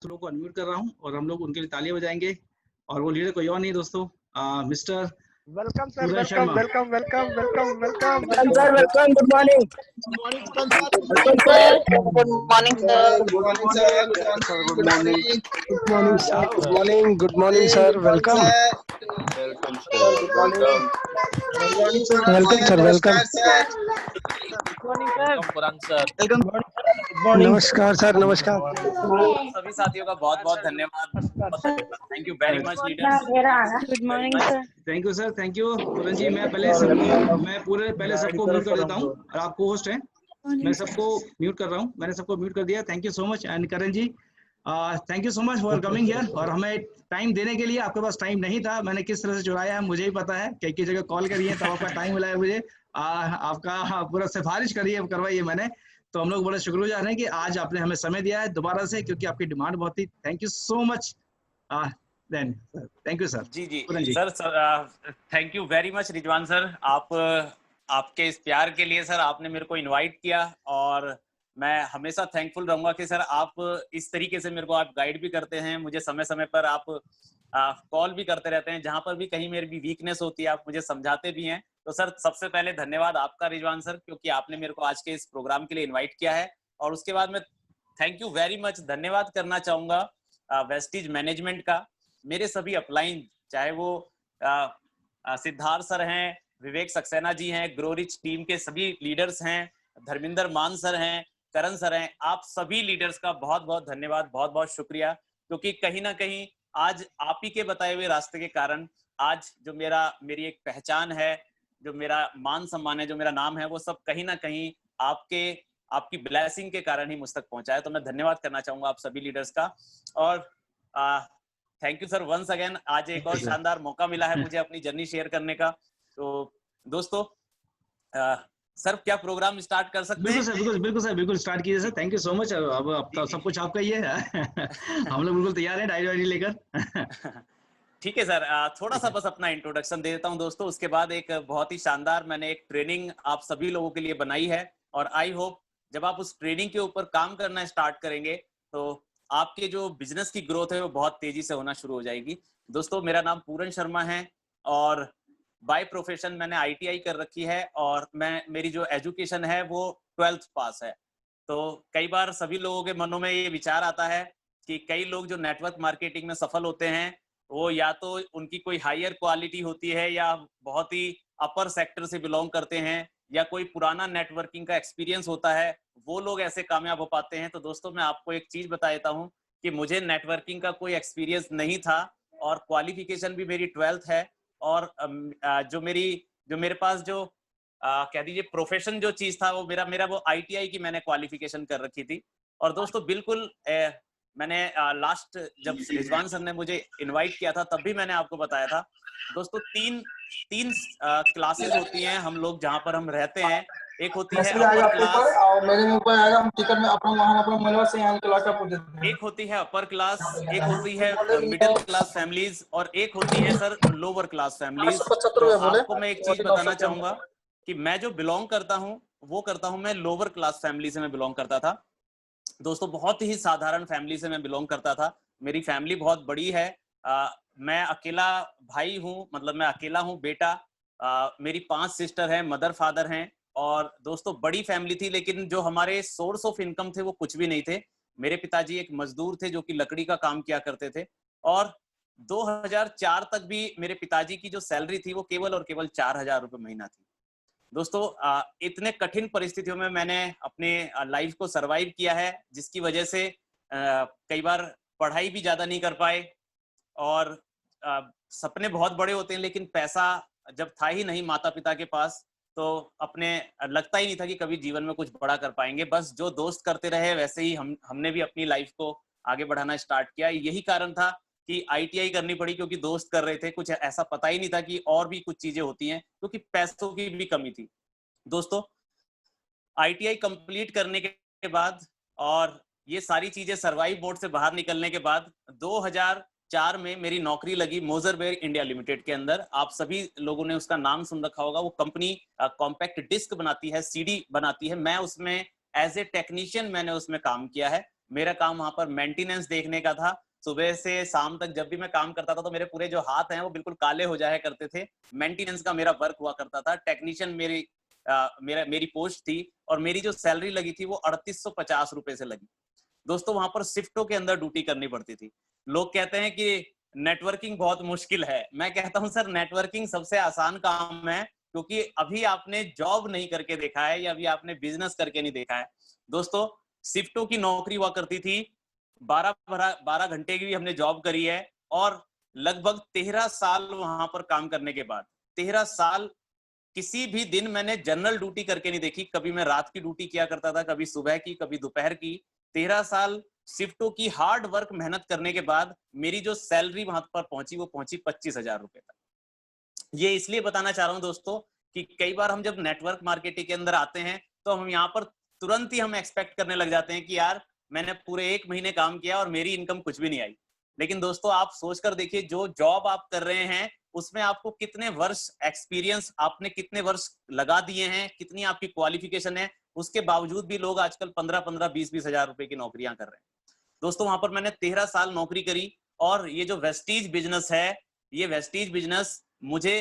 लोगों को अनम्यूट कर रहा हूँ और हम लोग उनके लिए तालियां बजाएंगे। और वो लीडर कोई और नहीं दोस्तों, mister welcome sir, Puran welcome Sharma. Welcome welcome welcome welcome welcome sir, welcome, good morning. Welcome sir, welcome sir, good morning sir. Good morning sir, good morning. Good morning sir, good morning, good morning sir, welcome. Welcome sir, sir, good welcome. Welcome sir, welcome. Puran sir. नमस्कार सर, नमस्कार। सभी साथियों का बहुत बहुत धन्यवाद। Thank you very much leaders. Good morning sir. Thank you sir, thank you पूरन जी। मैं पहले सबको म्यूट कर देता हूँ और आप को होस्ट हैं, मैं सबको म्यूट कर रहा हूँ। मैंने सबको म्यूट कर दिया। Thank you so much. And Karan ji, thank you so much for coming here और हमें टाइम देने के लिए। आपके पास टाइम नहीं था, मैंने किस तरह से चुराया है मुझे ही पता है। कई जगह कॉल करी है तब आपका टाइम मिला है मुझे। आपका पूरा सिफारिश करी है, करवाई है मैंने। तो हम लोग बड़े शुक्रगुजार हैं कि आज आपने हमें समय दिया है दोबारा से, क्योंकि आपकी डिमांड बहुत थी। Thank you so much. Then thank you sir. जी जी Puran ji sir, thank you very much Rizwan sir. आपके इस प्यार के लिए सर, आपने मेरे को इनवाइट किया और मैं हमेशा थैंकफुल रहूंगा कि सर आप इस तरीके से मेरे को आप गाइड भी करते हैं। मुझे समय समय पर आप कॉल भी करते रहते हैं, जहां पर भी कहीं मेरी भी वीकनेस होती है आप मुझे समझाते भी हैं। तो सर सबसे पहले धन्यवाद आपका रिजवान सर, क्योंकि आपने मेरे को आज के इस प्रोग्राम के लिए इन्वाइट किया है। और उसके बाद मैं थैंक यू वेरी मच धन्यवाद करना चाहूंगा वेस्टीज मैनेजमेंट का। मेरे सभी अपलाइन, चाहे वो सिद्धार्थ सर हैं, विवेक सक्सेना जी हैं, ग्रो रिच टीम के सभी लीडर्स हैं, धर्मिंदर मान सर हैं, करण सर हैं, आप सभी लीडर्स का बहुत बहुत धन्यवाद, बहुत बहुत शुक्रिया। क्योंकि कहीं ना कहीं आज आप ही के बताए हुए रास्ते के कारण आज जो मेरी एक पहचान है, जो मेरा मान सम्मान है, जो मेरा नाम है, वो सब कहीं ना कहीं आपकी ब्लेसिंग के कारण ही मुझ तक पहुंचा है। तो मैं धन्यवाद करना चाहूंगा आप सभी लीडर्स का। और thank you sir once again. आज एक और शानदार मौका मिला है मुझे अपनी जर्नी शेयर करने का। तो दोस्तों, सर क्या प्रोग्राम स्टार्ट कर सकते हैं? बिल्कुल सर, बिल्कुल स्टार्ट कीजिए sir. Thank you so much. अब आपका सब कुछ आपका ही है। हम लोग बिल्कुल तैयार हैं डायरी लेकर। ठीक है सर, थोड़ा सा बस अपना इंट्रोडक्शन दे देता हूं दोस्तों। उसके बाद एक बहुत ही शानदार मैंने एक ट्रेनिंग आप सभी लोगों के लिए बनाई है और आई होप जब आप उस ट्रेनिंग के ऊपर काम करना स्टार्ट करेंगे तो आपके जो बिजनेस की ग्रोथ है वो बहुत तेजी से होना शुरू हो जाएगी। दोस्तों, मेरा नाम पूरन शर्मा है और बाय प्रोफेशन मैंने ITI कर रखी है और मेरी जो एजुकेशन है वो 12th पास है। तो कई बार सभी लोगों के मनों में ये विचार आता है कि कई लोग जो नेटवर्क मार्केटिंग में सफल होते हैं वो या तो उनकी कोई हायर क्वालिटी होती है या बहुत ही अपर सेक्टर से बिलोंग करते हैं या कोई पुराना नेटवर्किंग का एक्सपीरियंस होता है, वो लोग ऐसे कामयाब हो पाते हैं। तो दोस्तों, मैं आपको एक चीज बता देता हूँ कि मुझे नेटवर्किंग का कोई एक्सपीरियंस नहीं था और क्वालिफिकेशन भी मेरी 12th है। और जो मेरे पास जो कह दीजिए प्रोफेशन जो चीज था वो मेरा वो ITI की मैंने क्वालिफिकेशन कर रखी थी। और दोस्तों बिल्कुल मैंने लास्ट जब रिजवान सर ने मुझे इनवाइट किया था तब भी मैंने आपको बताया था दोस्तों, तीन क्लासेस होती हैं हम लोग जहां पर हम रहते हैं। एक होती है अपर क्लास, और मेरे ऊपर आएगा, हम टिकट में अपना मोबाइल से यहाँ क्लास का पूछ देते हैं। एक होती है अपर क्लास, एक होती है मिडिल क्लास फैमिलीज और एक होती है सर लोअर क्लास फैमिलीज। 875 तो रुपए बोले, आपको मैं एक चीज बताना चाहूंगा कि मैं जो बिलोंग करता हूँ वो करता हूँ मैं लोअर क्लास फैमिली से मैं बिलोंग करता था। दोस्तों, बहुत ही साधारण फैमिली से मैं बिलोंग करता था। मेरी फैमिली बहुत बड़ी है। मैं अकेला भाई हूँ, मतलब मैं अकेला हूँ बेटा। मेरी 5 सिस्टर हैं, मदर फादर हैं। और दोस्तों बड़ी फैमिली थी, लेकिन जो हमारे सोर्स ऑफ इनकम थे वो कुछ भी नहीं थे। मेरे पिताजी एक मजदूर थे जो कि लकड़ी का काम किया करते थे और 2004 तक भी मेरे पिताजी की जो सैलरी थी वो केवल और केवल 4,000 रुपए महीना थी। दोस्तों, इतने कठिन परिस्थितियों में मैंने अपने लाइफ को सरवाइव किया है, जिसकी वजह से कई बार पढ़ाई भी ज्यादा नहीं कर पाए और सपने बहुत बड़े होते हैं लेकिन पैसा जब था ही नहीं माता पिता के पास तो अपने लगता ही नहीं था कि कभी जीवन में कुछ बड़ा कर पाएंगे। बस जो दोस्त करते रहे वैसे ही हमने भी अपनी लाइफ को आगे बढ़ाना स्टार्ट किया। यही कारण था कि ITI करनी पड़ी, क्योंकि दोस्त कर रहे थे, कुछ ऐसा पता ही नहीं था कि और भी कुछ चीजें होती हैं, क्योंकि पैसों की भी कमी थी। दोस्तों, ITI कंप्लीट करने के बाद और ये सारी चीजें सर्वाइव बोर्ड से बाहर निकलने के बाद 2004 में मेरी नौकरी लगी मोजरवेयर इंडिया लिमिटेड के अंदर। आप सभी लोगों ने उसका नाम सुन रखा होगा। वो कंपनी कॉम्पैक्ट डिस्क बनाती है, CD बनाती है। मैं उसमें एज ए टेक्नीशियन मैंने उसमें काम किया है। मेरा काम वहां पर मेंटेनेंस देखने का था। सुबह से शाम तक जब भी मैं काम करता था तो मेरे पूरे जो हाथ हैं वो बिल्कुल काले हो जाया करते थे। मेंटेनेंस का मेरा वर्क हुआ करता था। टेक्नीशियन मेरी पोस्ट थी और मेरी जो सैलरी लगी थी वो 3850 रुपए से लगी। दोस्तों वहां पर शिफ्टों के अंदर ड्यूटी करनी पड़ती थी। लोग कहते हैं कि नेटवर्किंग बहुत मुश्किल है। मैं कहता हूं सर नेटवर्किंग सबसे आसान काम है, क्योंकि अभी आपने जॉब नहीं करके देखा है या अभी आपने बिजनेस करके नहीं देखा है। दोस्तों शिफ्टों की नौकरी हुआ करती थी, 12 घंटे की भी हमने जॉब करी है और लगभग 13 साल वहां पर काम करने के बाद 13 साल किसी भी दिन मैंने जनरल ड्यूटी करके नहीं देखी। कभी मैं रात की ड्यूटी किया करता था, कभी सुबह की, कभी दोपहर की। 13 साल शिफ्टों की हार्ड वर्क मेहनत करने के बाद मेरी जो सैलरी वहां पर पहुंची वो पहुंची 25,000 रुपए तक। ये इसलिए बताना चाह रहा हूं दोस्तों कि कई बार हम जब नेटवर्क मार्केटिंग के अंदर आते हैं तो हम यहाँ पर तुरंत ही हम एक्सपेक्ट करने लग जाते हैं कि यार मैंने पूरे 1 महीने काम किया और मेरी इनकम कुछ भी नहीं आई। लेकिन दोस्तों आप सोचकर देखिए, जो जॉब आप कर रहे हैं उसमें आपको कितने वर्ष एक्सपीरियंस, आपने कितने वर्ष लगा दिए हैं, कितनी आपकी क्वालिफिकेशन है, उसके बावजूद भी लोग आजकल 15-15, 20-20 हजार रुपए की नौकरियां कर रहे हैं। दोस्तों वहां पर मैंने 13 साल नौकरी करी और ये जो वेस्टीज बिजनेस है, ये वेस्टीज बिजनेस मुझे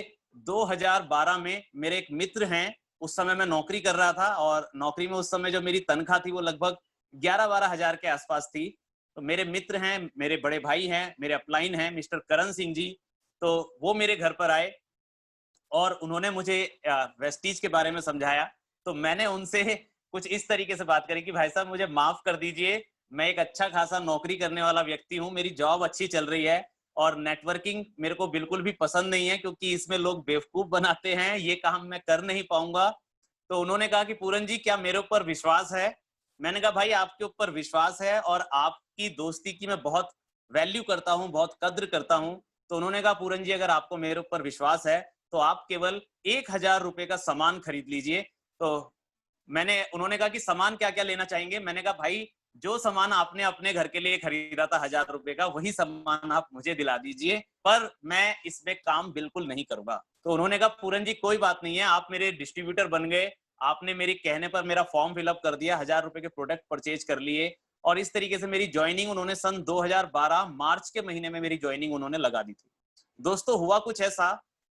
2012 में, मेरे एक मित्र हैं, उस समय मैं नौकरी कर रहा था और नौकरी में उस समय जो मेरी तनख्वाह थी वो लगभग 11-12 हजार के आसपास थी। तो मेरे मित्र हैं, मेरे बड़े भाई हैं, मेरे अपलाइन हैं मिस्टर करण सिंह जी, तो वो मेरे घर पर आए और उन्होंने मुझे वेस्टीज के बारे में समझाया। तो मैंने उनसे कुछ इस तरीके से बात करी कि भाई साहब मुझे माफ कर दीजिए, मैं एक अच्छा खासा नौकरी करने वाला व्यक्ति हूँ, मेरी जॉब अच्छी चल रही है और नेटवर्किंग मेरे को बिल्कुल भी पसंद नहीं है क्योंकि इसमें लोग बेवकूफ बनाते हैं, ये काम मैं कर नहीं पाऊंगा। तो उन्होंने कहा कि पूरन जी क्या मेरे ऊपर विश्वास है? मैंने कहा भाई आपके ऊपर विश्वास है और आपकी दोस्ती की मैं बहुत वैल्यू करता हूँ, बहुत कद्र करता हूँ। तो उन्होंने कहा पूरन जी अगर आपको मेरे ऊपर विश्वास है तो आप केवल 1,000 रुपए का सामान खरीद लीजिए। तो उन्होंने कहा कि सामान क्या क्या लेना चाहेंगे? मैंने कहा भाई जो सामान आपने अपने घर के लिए खरीदा था 1,000 रुपए का, वही सामान आप मुझे दिला दीजिए, पर मैं इसमें काम बिल्कुल नहीं करूंगा। तो उन्होंने कहा पूरन जी कोई बात नहीं है, आप मेरे डिस्ट्रीब्यूटर बन गए, आपने मेरे कहने पर मेरा फॉर्म फिलअप कर दिया, 1,000 रुपए के प्रोडक्ट परचेज कर लिए और इस तरीके से मेरी ज्वाइनिंग उन्होंने सन 2012 मार्च के महीने में मेरी ज्वाइनिंग उन्होंने लगा दी थी। दोस्तों हुआ कुछ ऐसा,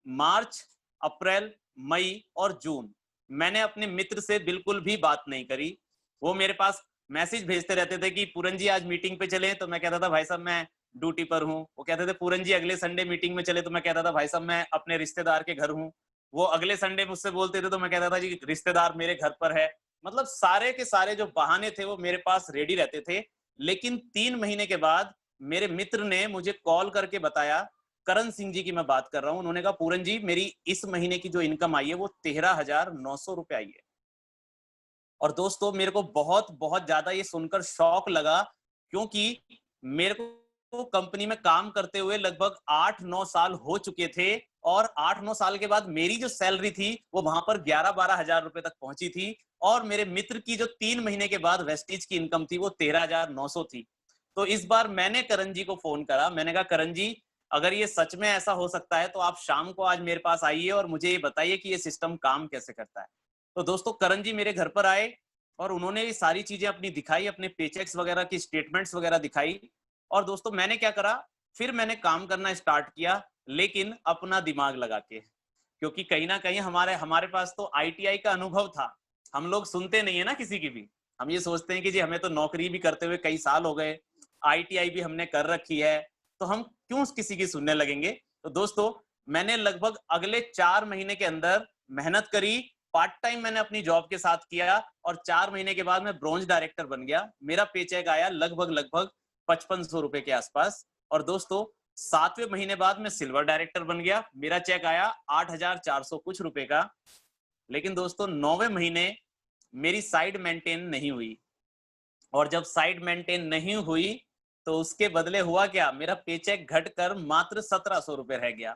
मार्च, अप्रैल, मई और जून मैंने अपने मित्र से बिल्कुल भी बात नहीं करी। वो मेरे पास मैसेज भेजते रहते थे कि पूरन जी आज मीटिंग पे चले, तो मैं कहता था भाई साहब मैं ड्यूटी पर हूँ। वो कहते थे पूरन जी अगले संडे मीटिंग में चले, तो मैं कहता था भाई साहब मैं अपने रिश्तेदार के घर हूँ। वो अगले संडे मुझसे बोलते थे तो मैं कहता था जी रिश्तेदार मेरे घर पर है। मतलब सारे के सारे जो बहाने थे वो मेरे पास रेडी रहते थे। लेकिन 3 महीने के बाद मेरे मित्र ने मुझे कॉल करके बताया, करण सिंह जी की मैं बात कर रहा हूँ, उन्होंने कहा पूरन जी मेरी इस महीने की जो इनकम आई है वो 13,900 रुपए आई है। और दोस्तों मेरे को बहुत बहुत ज्यादा ये सुनकर शौक लगा, क्योंकि मेरे को कंपनी में काम करते हुए लगभग 8-9 साल हो चुके थे और 8-9 साल के बाद मेरी जो सैलरी थी वो वहां पर 11-12 हजार रुपए तक पहुंची थी और मेरे मित्र की जो 3 महीने के बाद वेस्टीज की इनकम थी वो 13,900 थी। तो इस बार मैंने करण जी को फोन करा, मैंने कहा करण जी अगर ये सच में ऐसा हो सकता है तो आप शाम को आज मेरे पास आइए और मुझे ये बताइए कि ये सिस्टम काम कैसे करता है। तो दोस्तों करण जी मेरे घर पर आए और उन्होंने ये सारी चीजें अपनी दिखाई, अपने पेचेक्स वगैरह की स्टेटमेंट्स वगैरह दिखाई। और दोस्तों मैंने क्या करा, फिर मैंने काम करना स्टार्ट किया, लेकिन अपना दिमाग लगा के, क्योंकि कहीं ना कहीं हमारे पास तो ITI का अनुभव था। हम लोग सुनते नहीं है ना किसी की भी, हम ये सोचते हैं कि जी हमें तो नौकरी भी करते हुए कई साल हो गए, ITI भी हमने कर रखी है, तो हम क्यों किसी की सुनने लगेंगे। तो दोस्तों मैंने लगभग अगले 4 महीने के अंदर मेहनत करी, पार्ट टाइम मैंने अपनी जॉब के साथ किया और 4 महीने के बाद मैं ब्रॉन्ज डायरेक्टर बन गया। मेरा पेचेक आया लगभग 5500 रुपए के आसपास। और दोस्तों 7वें महीने बाद मैं सिल्वर डायरेक्टर बन गया, मेरा चेक आया 8,400 कुछ रुपए का। लेकिन दोस्तों 9वें महीने मेरी साइड मेंटेन नहीं हुई, और जब साइड मेंटेन नहीं हुई तो उसके बदले हुआ क्या, मेरा पेचेक घटकर मात्र 1,700 रुपए रह गया।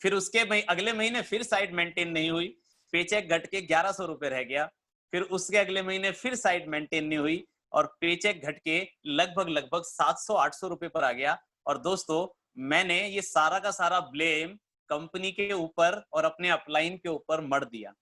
फिर उसके अगले महीने फिर साइड मेंटेन नहीं हुई, पेचेक घट के 1,100 रुपए रह गया। फिर उसके अगले महीने फिर साइड मेंटेन नहीं हुई और पेचेक घट के लगभग 700-800 रुपए पर आ गया। और दोस्तों मैंने ये सारा का सारा ब्लेम कंपनी के ऊपर और अपने अपलाइन के ऊपर मढ़ दिया।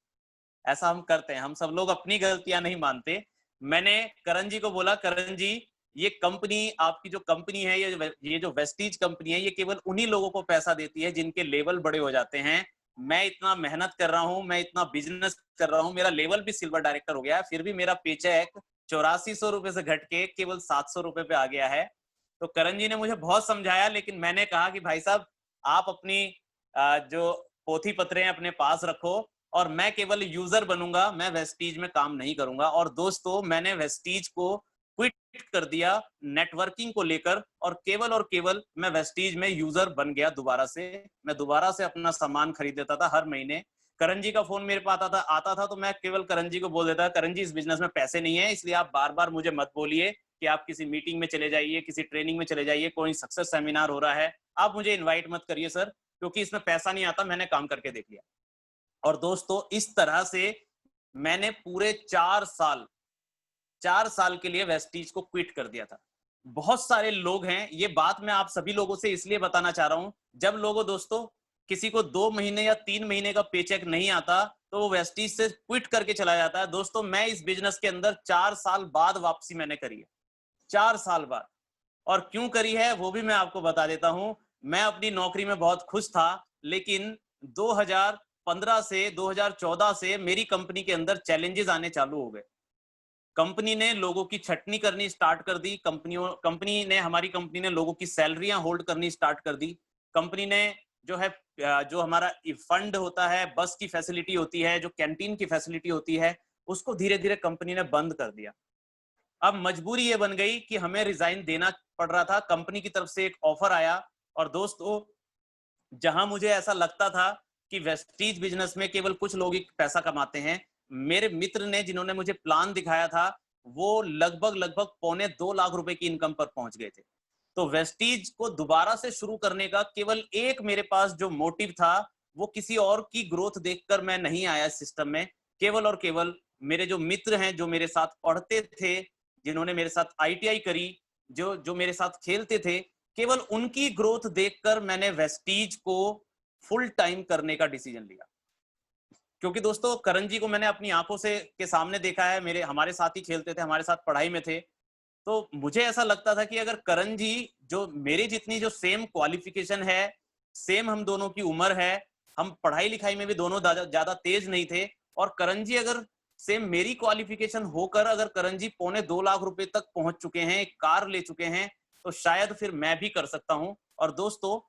ऐसा हम करते हैं, हम सब लोग अपनी गलतियां नहीं मानते। मैंने करण जी को बोला, करण जी ये कंपनी, आपकी जो कंपनी है, ये जो वेस्टीज कंपनी है, ये केवल उन्हीं लोगों को पैसा देती है जिनके लेवल बड़े हो जाते हैं। मैं इतना मेहनत कर रहा हूँ, मैं इतना बिजनेस कर रहा हूँ, मेरा लेवल भी सिल्वर डायरेक्टर हो गया है, फिर भी मेरा पेचेक 8400 रुपए से घट के केवल 700 रुपए पे आ गया है। तो करण जी ने मुझे बहुत समझाया, लेकिन मैंने कहा कि भाई साहब, आप अपनी जो पोथी पत्रे अपने पास रखो और मैं केवल यूजर बनूंगा, मैं वेस्टीज में काम नहीं करूंगा। और दोस्तों, मैंने वेस्टीज को क्विट कर दिया नेटवर्किंग को लेकर, और केवल मैं वेस्टीज में यूजर बन गया दोबारा से। मैं दोबारा से अपना सामान खरीद देता था हर महीने। करण जी का फोन मेरे पास आता था तो मैं केवल करण जी को बोल देता, करण जी इस बिजनेस में पैसे नहीं है, इसलिए आप बार बार मुझे मत बोलिए कि आप किसी मीटिंग में चले जाइए, किसी ट्रेनिंग में चले जाइए, कोई सक्सेस सेमिनार हो रहा है, आप मुझे इन्वाइट मत करिए सर, क्योंकि इसमें पैसा नहीं आता, मैंने काम करके देख लिया। और दोस्तों, इस तरह से मैंने पूरे 4 साल के लिए वेस्टीज को क्विट कर दिया था। बहुत सारे लोग हैं, ये बात मैं आप सभी लोगों से इसलिए बताना चाह रहा हूं, जब लोगों दोस्तों किसी को 2 महीने या 3 महीने का पेचेक नहीं आता तो वो वेस्टीज से क्विट करके चला जाता है। दोस्तों, मैं इस बिजनेस के अंदर 4 साल बाद वापसी मैंने करी है, 4 साल बाद। और क्यों करी है वो भी मैं आपको बता देता हूं। मैं अपनी नौकरी में बहुत खुश था, लेकिन 2015 से 2014 से मेरी कंपनी के अंदर चैलेंजेस आने चालू हो गए। कंपनी ने लोगों की छटनी करनी स्टार्ट कर दी। हमारी कंपनी ने लोगों की सैलरियां होल्ड करनी स्टार्ट कर दी। कंपनी ने जो हमारा फंड होता है, बस की फैसिलिटी होती है, जो कैंटीन की फैसिलिटी होती है, उसको धीरे धीरे कंपनी ने बंद कर दिया। अब मजबूरी ये बन गई कि हमें रिजाइन देना पड़ रहा था। कंपनी की तरफ से एक ऑफर आया, और दोस्तों, जहां मुझे ऐसा लगता था कि वेस्टीज बिजनेस में केवल कुछ लोग ही पैसा कमाते हैं, मेरे मित्र ने, जिन्होंने मुझे प्लान दिखाया था, वो लगभग 2.25 लाख रुपए की इनकम पर पहुंच गए थे। तो वेस्टीज को दोबारा से शुरू करने का केवल एक मेरे पास जो मोटिव था, वो किसी और की ग्रोथ देखकर मैं नहीं आया इस सिस्टम में। केवल और केवल मेरे जो मित्र हैं, जो मेरे साथ पढ़ते थे, जिन्होंने मेरे साथ ITI करी, जो मेरे साथ खेलते थे, केवल उनकी ग्रोथ देखकर मैंने वेस्टीज को फुल टाइम करने का डिसीजन लिया। क्योंकि दोस्तों, करण जी को मैंने अपनी आंखों से के सामने देखा है, हमारे साथ ही खेलते थे, हमारे साथ पढ़ाई में थे। तो मुझे ऐसा लगता था कि अगर करण जी, जो मेरी जितनी जो सेम क्वालिफिकेशन है, सेम हम दोनों की उम्र है, हम पढ़ाई लिखाई में भी दोनों ज्यादा तेज नहीं थे, और करण जी अगर सेम मेरी क्वालिफिकेशन होकर अगर करण जी 2.25 लाख रुपए तक पहुंच चुके हैं, एक कार ले चुके हैं, तो शायद फिर मैं भी कर सकता हूं। और दोस्तों,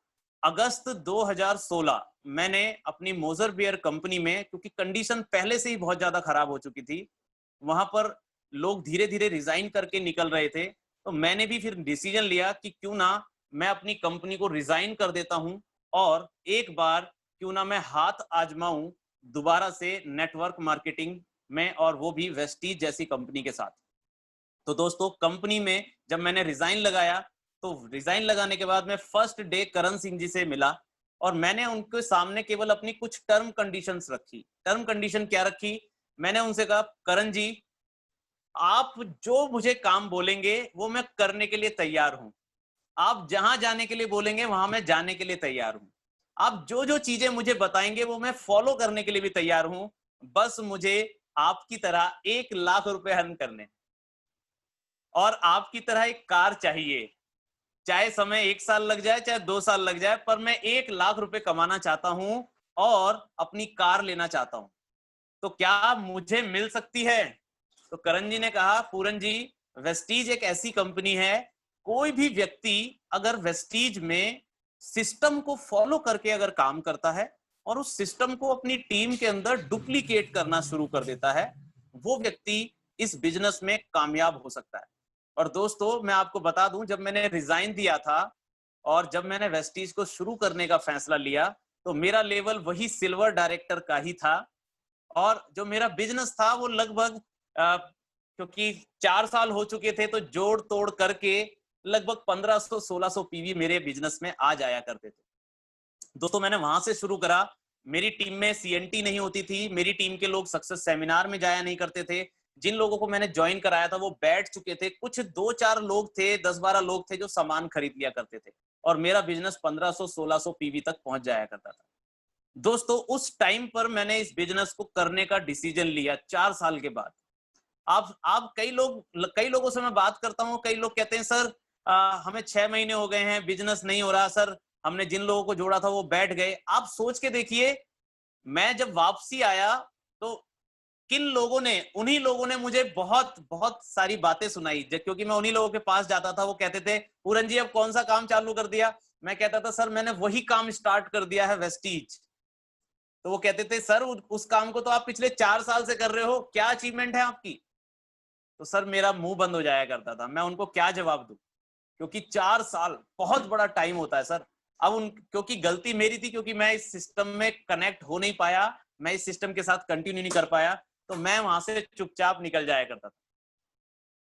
अगस्त 2016 मैंने अपनी मोजर बियर कंपनी में, क्योंकि कंडीशन पहले से ही बहुत ज्यादा खराब हो चुकी थी, वहां पर लोग धीरे धीरे रिजाइन करके निकल रहे थे, तो मैंने भी फिर डिसीजन लिया कि क्यों ना मैं अपनी कंपनी को रिजाइन कर देता हूं, और एक बार क्यों ना मैं हाथ आजमाऊं दोबारा से नेटवर्क मार्केटिंग में, और वो भी वेस्टीज जैसी कंपनी के साथ। तो दोस्तों, कंपनी में जब मैंने रिजाइन लगाया, तो रिजाइन लगाने के बाद मैं फर्स्ट डे करण सिंह जी से मिला, और मैंने उनके सामने केवल अपनी कुछ टर्म कंडीशंस रखी। टर्म कंडीशन क्या रखी? मैंने उनसे कहा, करण जी, आप जो मुझे काम बोलेंगे वो मैं करने के लिए तैयार हूं। आप जहां जाने के लिए बोलेंगे वहां मैं जाने के लिए तैयार हूं। आप जो जो चीजें मुझे बताएंगे वो मैं फॉलो करने के लिए भी तैयार हूं। बस मुझे आपकी तरह 1 लाख रुपए अर्न करने, और आपकी तरह एक कार चाहिए। चाहे समय 1 साल लग जाए, चाहे 2 साल लग जाए, पर मैं 1 लाख रुपए कमाना चाहता हूं और अपनी कार लेना चाहता हूं। तो क्या मुझे मिल सकती है? तो करण जी ने कहा, पूरन जी, वेस्टीज एक ऐसी कंपनी है, कोई भी व्यक्ति अगर वेस्टीज में सिस्टम को फॉलो करके अगर काम करता है और उस सिस्टम को अपनी टीम के अंदर डुप्लीकेट करना शुरू कर देता है, वो व्यक्ति इस बिजनेस में कामयाब हो सकता है। और दोस्तों, मैं आपको बता दूं, जब मैंने रिजाइन दिया था और जब मैंने वेस्टीज को शुरू करने का फैसला लिया, तो मेरा लेवल वही सिल्वर डायरेक्टर का ही था, और जो मेरा बिजनेस था वो लगभग क्योंकि 4 साल हो चुके थे, तो जोड़ तोड़ करके लगभग 1500-1600 पीवी मेरे बिजनेस में आ जाया करते थे। दोस्तों, मैंने वहां से शुरू करा। मेरी टीम में CNT नहीं होती थी, मेरी टीम के लोग सक्सेस सेमिनार में जाया नहीं करते थे। जिन लोगों को मैंने ज्वाइन कराया था वो बैठ चुके थे, कुछ 2-4 लोग थे, 10-12 लोग थे जो सामान खरीद लिया करते थे, और मेरा बिजनेस 1500-1600 पीवी तक पहुंच जाया करता था। दोस्तों, उस टाइम पर मैंने इस बिजनेस को करने का डिसीजन लिया 4 साल के बाद। आप कई लोगों से मैं बात करता हूँ, कई लोग कहते हैं सर हमें 6 महीने हो गए हैं, बिजनेस नहीं हो रहा सर, हमने जिन लोगों को जोड़ा था वो बैठ गए। आप सोच के देखिए, मैं जब वापसी आया तो किन लोगों ने, उन्हीं लोगों ने मुझे बहुत बहुत सारी बातें सुनाई, क्योंकि मैं उन्हीं लोगों के पास जाता था। वो कहते थे पूरन जी अब कौन सा काम चालू कर दिया? मैं कहता था सर मैंने वही काम स्टार्ट कर दिया है, वेस्टीज। तो वो कहते थे सर उस काम को तो आप पिछले 4 साल से कर रहे हो, क्या अचीवमेंट है आपकी? तो सर मेरा मुंह बंद हो जाया करता था, मैं उनको क्या जवाब दूं, क्योंकि 4 साल बहुत बड़ा टाइम होता है सर। अब क्योंकि गलती मेरी थी, क्योंकि मैं इस सिस्टम में कनेक्ट हो नहीं पाया, मैं इस सिस्टम के साथ कंटिन्यू नहीं कर पाया, तो मैं वहां से चुपचाप निकल जाया करता था।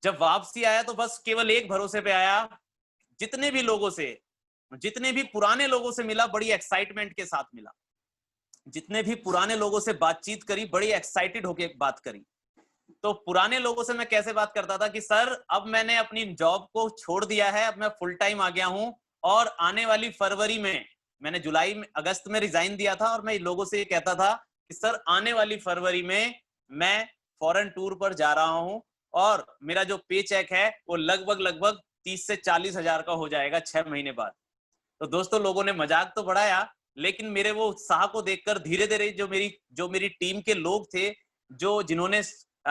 जब वापसी आया तो बस केवल एक भरोसे पे आया, जितने भी पुराने लोगों से मिला बड़ी एक्साइटमेंट के साथ मिला, जितने भी पुराने लोगों से बातचीत करी बड़ी एक्साइटेड होकर बात करी। तो पुराने लोगों से मैं कैसे बात करता था कि सर अब मैंने अपनी जॉब को छोड़ दिया है, अब मैं फुल टाइम आ गया हूं, और आने वाली फरवरी में, मैंने अगस्त में रिजाइन दिया था, और मैं लोगों से ये कहता था कि सर आने वाली फरवरी में मैं फॉरेन टूर पर जा रहा हूं, और मेरा जो पे चेक है वो लगभग 30 से 40 हजार का हो जाएगा 6 महीने बाद। तो दोस्तों लोगों ने मजाक तो बढ़ाया, लेकिन मेरे वो उत्साह को देखकर धीरे धीरे जो मेरी टीम के लोग थे, जिन्होंने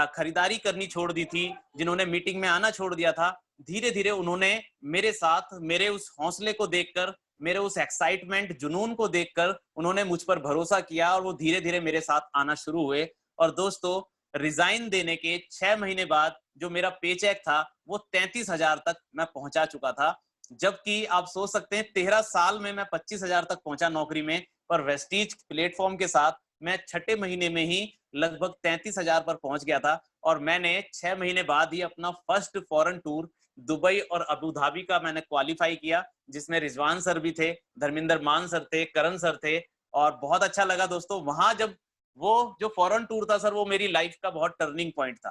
खरीदारी करनी छोड़ दी थी, जिन्होंने मीटिंग में आना छोड़ दिया था, धीरे धीरे उन्होंने मेरे साथ, मेरे उस हौसले को देखकर, मेरे उस एक्साइटमेंट जुनून को देखकर उन्होंने मुझ पर भरोसा किया, और वो धीरे धीरे मेरे साथ आना शुरू हुए। और दोस्तों रिजाइन देने के 6 महीने बाद जो मेरा पे चेक था वो 33 हजार तक मैं पहुंचा चुका था, जबकि आप सोच सकते हैं 13 साल में मैं 25 हजार तक पहुंचा नौकरी में, पर वेस्टीज प्लेटफॉर्म के साथ मैं 6ठे महीने में ही लगभग 33 हजार पर पहुंच गया था। और मैंने 6 महीने बाद ही अपना फर्स्ट फॉरेन टूर दुबई और अबू धाबी का मैंने क्वालिफाई किया, जिसमें रिजवान सर भी थे, धर्मिंदर मान सर थे, करण सर थे, और बहुत अच्छा लगा दोस्तों। वहां जब वो जो फॉरेन टूर था सर, वो मेरी लाइफ का बहुत टर्निंग पॉइंट था,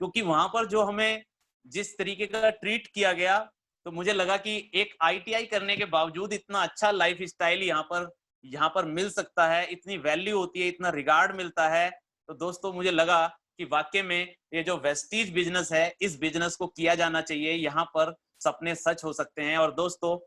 क्योंकि वहां पर जो हमें जिस तरीके का ट्रीट किया गया, तो मुझे लगा कि एक आईटीआई करने के बावजूद इतना अच्छा लाइफ स्टाइल यहाँ पर मिल सकता है, इतनी वैल्यू होती है, इतना रिगार्ड मिलता है। तो दोस्तों मुझे लगा कि वाकई में ये जो वेस्टीज बिजनेस है, इस बिजनेस को किया जाना चाहिए, यहाँ पर सपने सच हो सकते हैं। और दोस्तों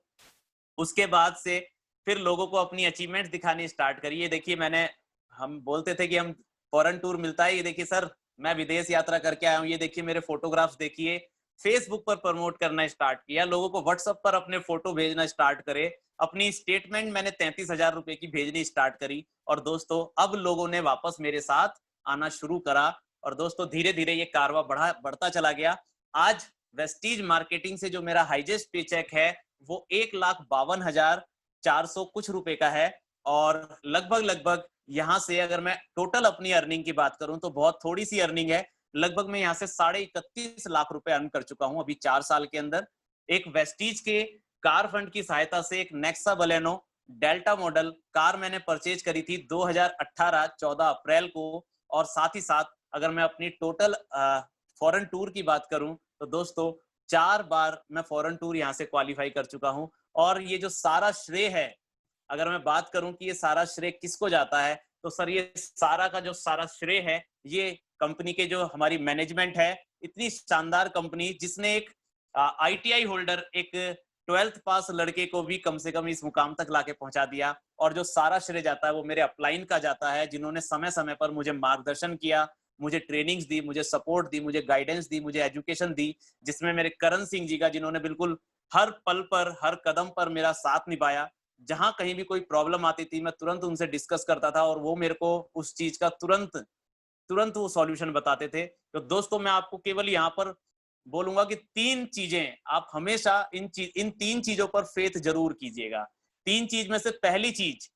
उसके बाद से फिर लोगों को अपनी अचीवमेंट दिखानी स्टार्ट करी। ये देखिए, हम बोलते थे कि हम फॉरेन टूर मिलता है, ये देखिए सर मैं विदेश यात्रा करके आया हूँ, ये देखिए मेरे फोटोग्राफ्स देखिए। फेसबुक पर प्रमोट करना स्टार्ट किया, लोगों को व्हाट्सएप पर अपने फोटो भेजना स्टार्ट करे, अपनी स्टेटमेंट मैंने 33 हजार रुपए की भेजनी स्टार्ट करी। और दोस्तों अब लोगों ने वापस मेरे साथ आना शुरू करा, और दोस्तों धीरे धीरे ये कारवा बढ़ता चला गया। आज वेस्टीज मार्केटिंग से जो मेरा हाईएस्ट पे चेक है वो 1,52,400 कुछ रुपए का है, और लगभग यहाँ से अगर मैं टोटल अपनी अर्निंग की बात करूं तो बहुत थोड़ी सी अर्निंग है, लगभग मैं यहाँ से 31.5 लाख रुपए अर्न कर चुका हूं अभी 4 साल के अंदर। एक वेस्टीज के कार फंड की सहायता से एक Nexa Baleno delta model car मैंने परचेज करी थी 2018 14 अप्रैल को। और साथ ही साथ अगर मैं अपनी टोटल फॉरेन टूर की बात करूं तो दोस्तों 4 बार मैं फॉरेन टूर यहाँ से क्वालिफाई कर चुका हूं। और ये जो सारा श्रेय है, अगर मैं बात करूं कि ये सारा श्रेय किसको जाता है, तो सर ये सारा का जो सारा श्रेय है ये कंपनी के जो हमारी मैनेजमेंट है, इतनी शानदार कंपनी जिसने एक आईटीआई होल्डर, एक 12th पास लड़के को भी कम से कम इस मुकाम तक लाके पहुंचा दिया। और जो सारा श्रेय जाता है वो मेरे अपलाइन का जाता है, जिन्होंने समय समय पर मुझे मार्गदर्शन किया, मुझे ट्रेनिंग्स दी, मुझे सपोर्ट दी, मुझे गाइडेंस दी, मुझे एजुकेशन दी, जिसमें मेरे करण सिंह जी का, जिन्होंने बिल्कुल हर पल पर हर कदम पर मेरा साथ निभाया। जहां कहीं भी कोई प्रॉब्लम आती थी मैं तुरंत उनसे डिस्कस करता था, और वो मेरे को उस चीज का तुरंत वो सॉल्यूशन बताते थे। तो दोस्तों मैं आपको केवल यहाँ पर बोलूंगा कि 3 चीजें आप हमेशा इन 3 चीजों पर फेथ जरूर कीजिएगा। 3 चीज में से पहली चीज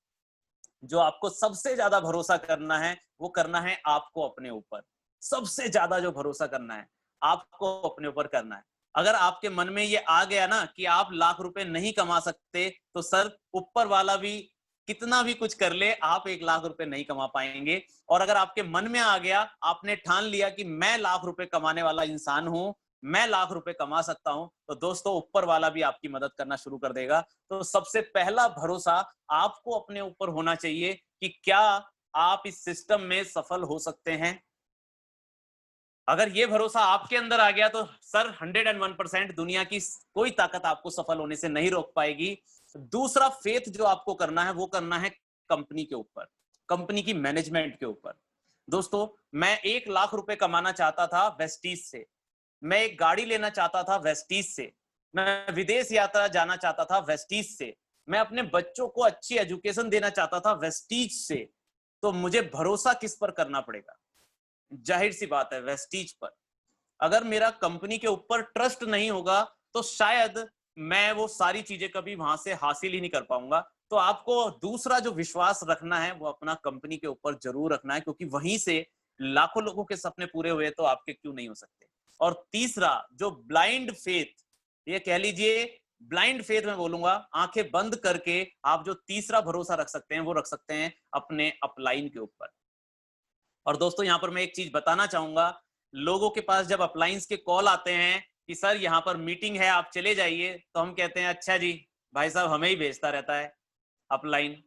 जो आपको सबसे ज्यादा भरोसा करना है वो करना है आपको अपने ऊपर। सबसे ज्यादा जो भरोसा करना है आपको अपने ऊपर करना है। अगर आपके मन में ये आ गया ना कि आप लाख रुपए नहीं कमा सकते, तो सर ऊपर वाला भी कितना भी कुछ कर ले, आप 1 लाख रुपए नहीं कमा पाएंगे। और अगर आपके मन में आ गया, आपने ठान लिया कि मैं लाख रुपए कमाने वाला इंसान हूं, मैं लाख रुपए कमा सकता हूं, तो दोस्तों ऊपर वाला भी आपकी मदद करना शुरू कर देगा। तो सबसे पहला भरोसा आपको अपने ऊपर होना चाहिए कि क्या आप इस सिस्टम में सफल हो सकते हैं। अगर ये भरोसा आपके अंदर आ गया तो सर 101% दुनिया की कोई ताकत आपको सफल होने से नहीं रोक पाएगी। दूसरा फेथ जो आपको करना है वो करना है कंपनी के ऊपर, कंपनी की मैनेजमेंट के ऊपर। दोस्तों, मैं 1 लाख रुपए कमाना चाहता था वेस्टीज से, मैं एक गाड़ी लेना चाहता था वेस्टीज से, मैं विदेश यात्रा जाना चाहता था वेस्टीज से, मैं अपने बच्चों को अच्छी एजुकेशन देना चाहता था वेस्टीज से। तो मुझे भरोसा किस पर करना पड़ेगा? जाहिर सी बात है, वेस्टीज पर। अगर मेरा कंपनी के ऊपर ट्रस्ट नहीं होगा तो शायद मैं वो सारी चीजें कभी वहां से हासिल ही नहीं कर पाऊंगा। तो आपको दूसरा जो विश्वास रखना है वो अपना कंपनी के ऊपर जरूर रखना है, क्योंकि वहीं से लाखों लोगों के सपने पूरे हुए, तो आपके क्यों नहीं हो सकते। और तीसरा जो ब्लाइंड फेथ, ये कह लीजिए ब्लाइंड फेथ में बोलूंगा, आंखें बंद करके आप जो तीसरा भरोसा रख सकते हैं वो रख सकते हैं अपने अपलाइन के ऊपर। और दोस्तों, यहां पर मैं एक चीज बताना चाहूंगा, लोगों के पास जब अपलाइंस के कॉल आते हैं कि सर यहाँ पर मीटिंग है आप चले जाइए, तो हम कहते हैं अच्छा जी, भाई साहब हमें ही भेजता रहता है अपलाइन,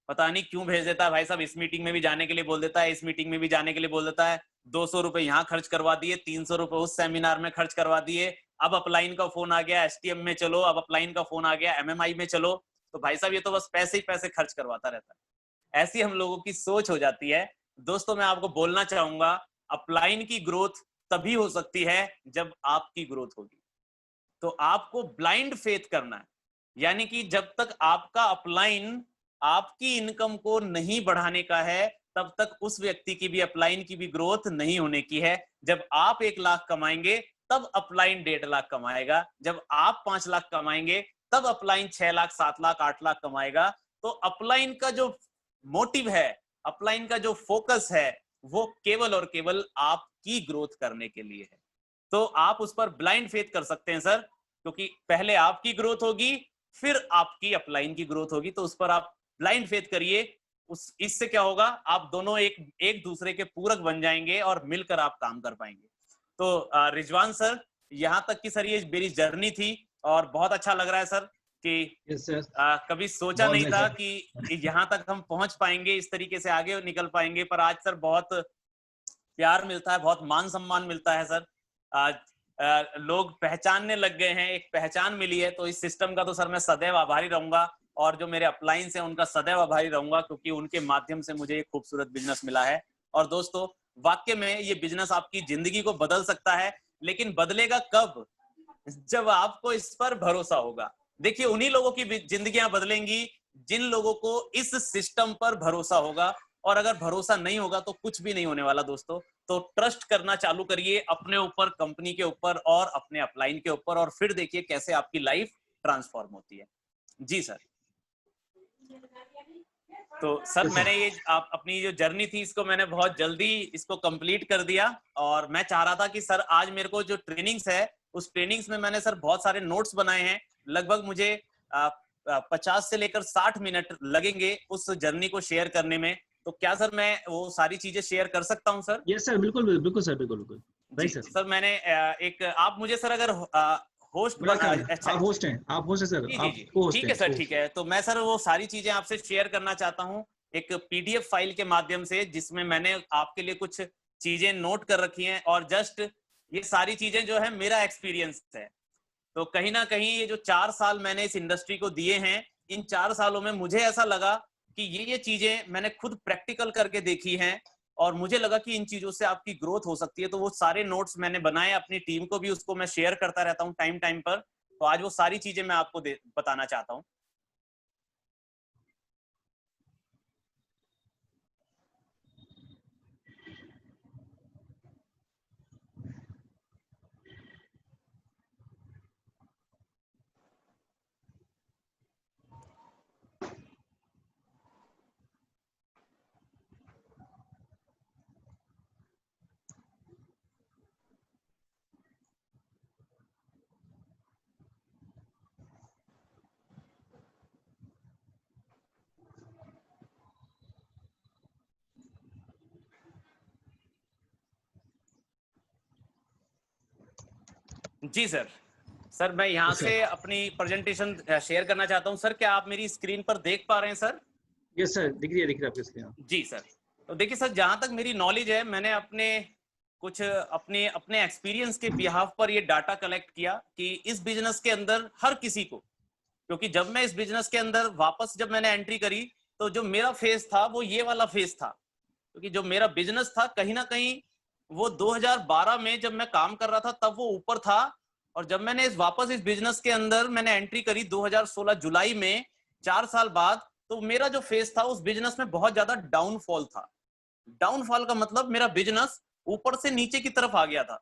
पता नहीं क्यों भेज देता है भाई साहब, इस मीटिंग में भी जाने के लिए बोल देता है, इस मीटिंग में भी जाने के लिए बोल देता है, 200 रुपए यहाँ खर्च करवा दिए, 300 रुपए उस सेमिनार में खर्च करवा दिए, अब अपलाइन का फोन आ गया एसटीएम में चलो, अब अपलाइन का फोन आ गया एमएमआई में चलो। तो भाई साहब ये तो बस पैसे ही पैसे खर्च करवाता रहता है। ऐसी हम लोगों की सोच हो जाती है। दोस्तों, मैं आपको बोलना चाहूंगा, अपलाइन की ग्रोथ तभी हो सकती है जब आपकी ग्रोथ होगी। तो आपको ब्लाइंड फेथ करना है, यानी कि जब तक आपका अपलाइन आपकी इनकम को नहीं बढ़ाने का है, तब तक उस व्यक्ति की भी, अपलाइन की भी ग्रोथ नहीं होने की है। जब आप 1 लाख कमाएंगे तब अपलाइन 1.5 लाख कमाएगा, जब आप 5 लाख कमाएंगे तब अपलाइन 6 लाख 7 लाख 8 लाख कमाएगा। तो अपलाइन का जो मोटिव है, अपलाइन का जो फोकस है, वो केवल और केवल आपकी ग्रोथ करने के लिए है। तो आप उस पर ब्लाइंड फेथ कर सकते हैं सर, क्योंकि पहले आपकी ग्रोथ होगी फिर आपकी अपलाइन की ग्रोथ होगी। तो उस पर आप ब्लाइंड फेथ करिए। इससे क्या होगा, आप दोनों एक दूसरे के पूरक बन जाएंगे और मिलकर आप काम कर पाएंगे। तो रिजवान सर, यहाँ तक की सर ये मेरी जर्नी थी और बहुत अच्छा लग रहा है सर कि कभी सोचा नहीं था कि यहाँ तक हम पहुंच पाएंगे, इस तरीके से आगे निकल पाएंगे। पर आज सर बहुत प्यार मिलता है, बहुत मान सम्मान मिलता है सर। आज लोग पहचानने लग गए हैं, एक पहचान मिली है। तो इस सिस्टम का तो सर मैं सदैव आभारी रहूंगा, और जो मेरे अपलाइंस हैं उनका सदैव आभारी रहूंगा, क्योंकि उनके माध्यम से मुझे एक खूबसूरत बिजनेस मिला है। और दोस्तों, वाकई में ये बिजनेस आपकी जिंदगी को बदल सकता है, लेकिन बदलेगा कब? जब आपको इस पर भरोसा होगा। देखिए, उन्हीं लोगों की जिंदगियां बदलेंगी जिन लोगों को इस सिस्टम पर भरोसा होगा। और अगर भरोसा नहीं होगा तो कुछ भी नहीं होने वाला दोस्तों। तो ट्रस्ट करना चालू करिए अपने ऊपर, कंपनी के ऊपर और अपने अपलाइन के ऊपर, और फिर देखिए कैसे आपकी लाइफ ट्रांसफॉर्म होती है। जी सर। तो सर, मैंने ये अपनी जो जर्नी थी इसको मैंने बहुत जल्दी इसको कंप्लीट कर दिया। और मैं चाह रहा था कि सर आज मेरे को जो ट्रेनिंग्स है, उस ट्रेनिंग्स में मैंने सर बहुत सारे नोट्स बनाए हैं। लगभग मुझे 50 से लेकर 60 मिनट लगेंगे उस जर्नी को शेयर करने में। तो क्या सर मैं वो सारी चीजें शेयर कर सकता हूँ सर? यस सर, बिल्कुल बिल्कुल सर, बिल्कुल बिल्कुल। जी सर, मैंने आप मुझे सर अगर होस्ट अच्छा, आप होस्ट हैं, आप होस्ट हैं सर, जी ठीक है सर, ठीक है। तो मैं सर वो सारी चीजें आपसे शेयर करना चाहता हूँ एक पीडीएफ फाइल के माध्यम से, जिसमें मैंने आपके लिए कुछ चीजें नोट कर रखी हैं। और जस्ट ये सारी चीजें जो है मेरा एक्सपीरियंस है। तो कहीं ना कहीं ये जो 4 साल मैंने इस इंडस्ट्री को दिए हैं, इन 4 सालों में मुझे ऐसा लगा कि ये चीजें मैंने खुद प्रैक्टिकल करके देखी हैं, और मुझे लगा कि इन चीजों से आपकी ग्रोथ हो सकती है। तो वो सारे नोट्स मैंने बनाए, अपनी टीम को भी उसको मैं शेयर करता रहता हूँ टाइम टाइम पर। तो आज वो सारी चीजें मैं आपको बताना चाहता हूँ। जी सर। सर मैं यहाँ से अपनी प्रेजेंटेशन शेयर करना चाहता हूँ। सर क्या आप मेरी स्क्रीन पर देख पा रहे हैं सर? यस सर, दिख रही है आपकी स्क्रीन। जी सर। तो देखिए सर, जहां तक मेरी नॉलेज है, मैंने अपने कुछ अपने अपने एक्सपीरियंस के बिहाफ पर ये डाटा कलेक्ट किया कि इस बिजनेस के अंदर हर किसी को, क्योंकि जब मैं इस बिजनेस के अंदर वापस जब मैंने एंट्री करी तो जो मेरा फेस था वो ये वाला फेस था, क्योंकि जो मेरा बिजनेस था कहीं ना कहीं वो 2012 में जब मैं काम कर रहा था तब वो ऊपर था, और जब मैंने वापस इस बिजनेस के अंदर मैंने एंट्री करी 2016 जुलाई में 4 साल बाद, तो मेरा जो फेस था उस बिजनेस में बहुत ज्यादा डाउनफॉल था। डाउनफॉल का मतलब मेरा बिजनेस ऊपर से नीचे की तरफ आ गया था।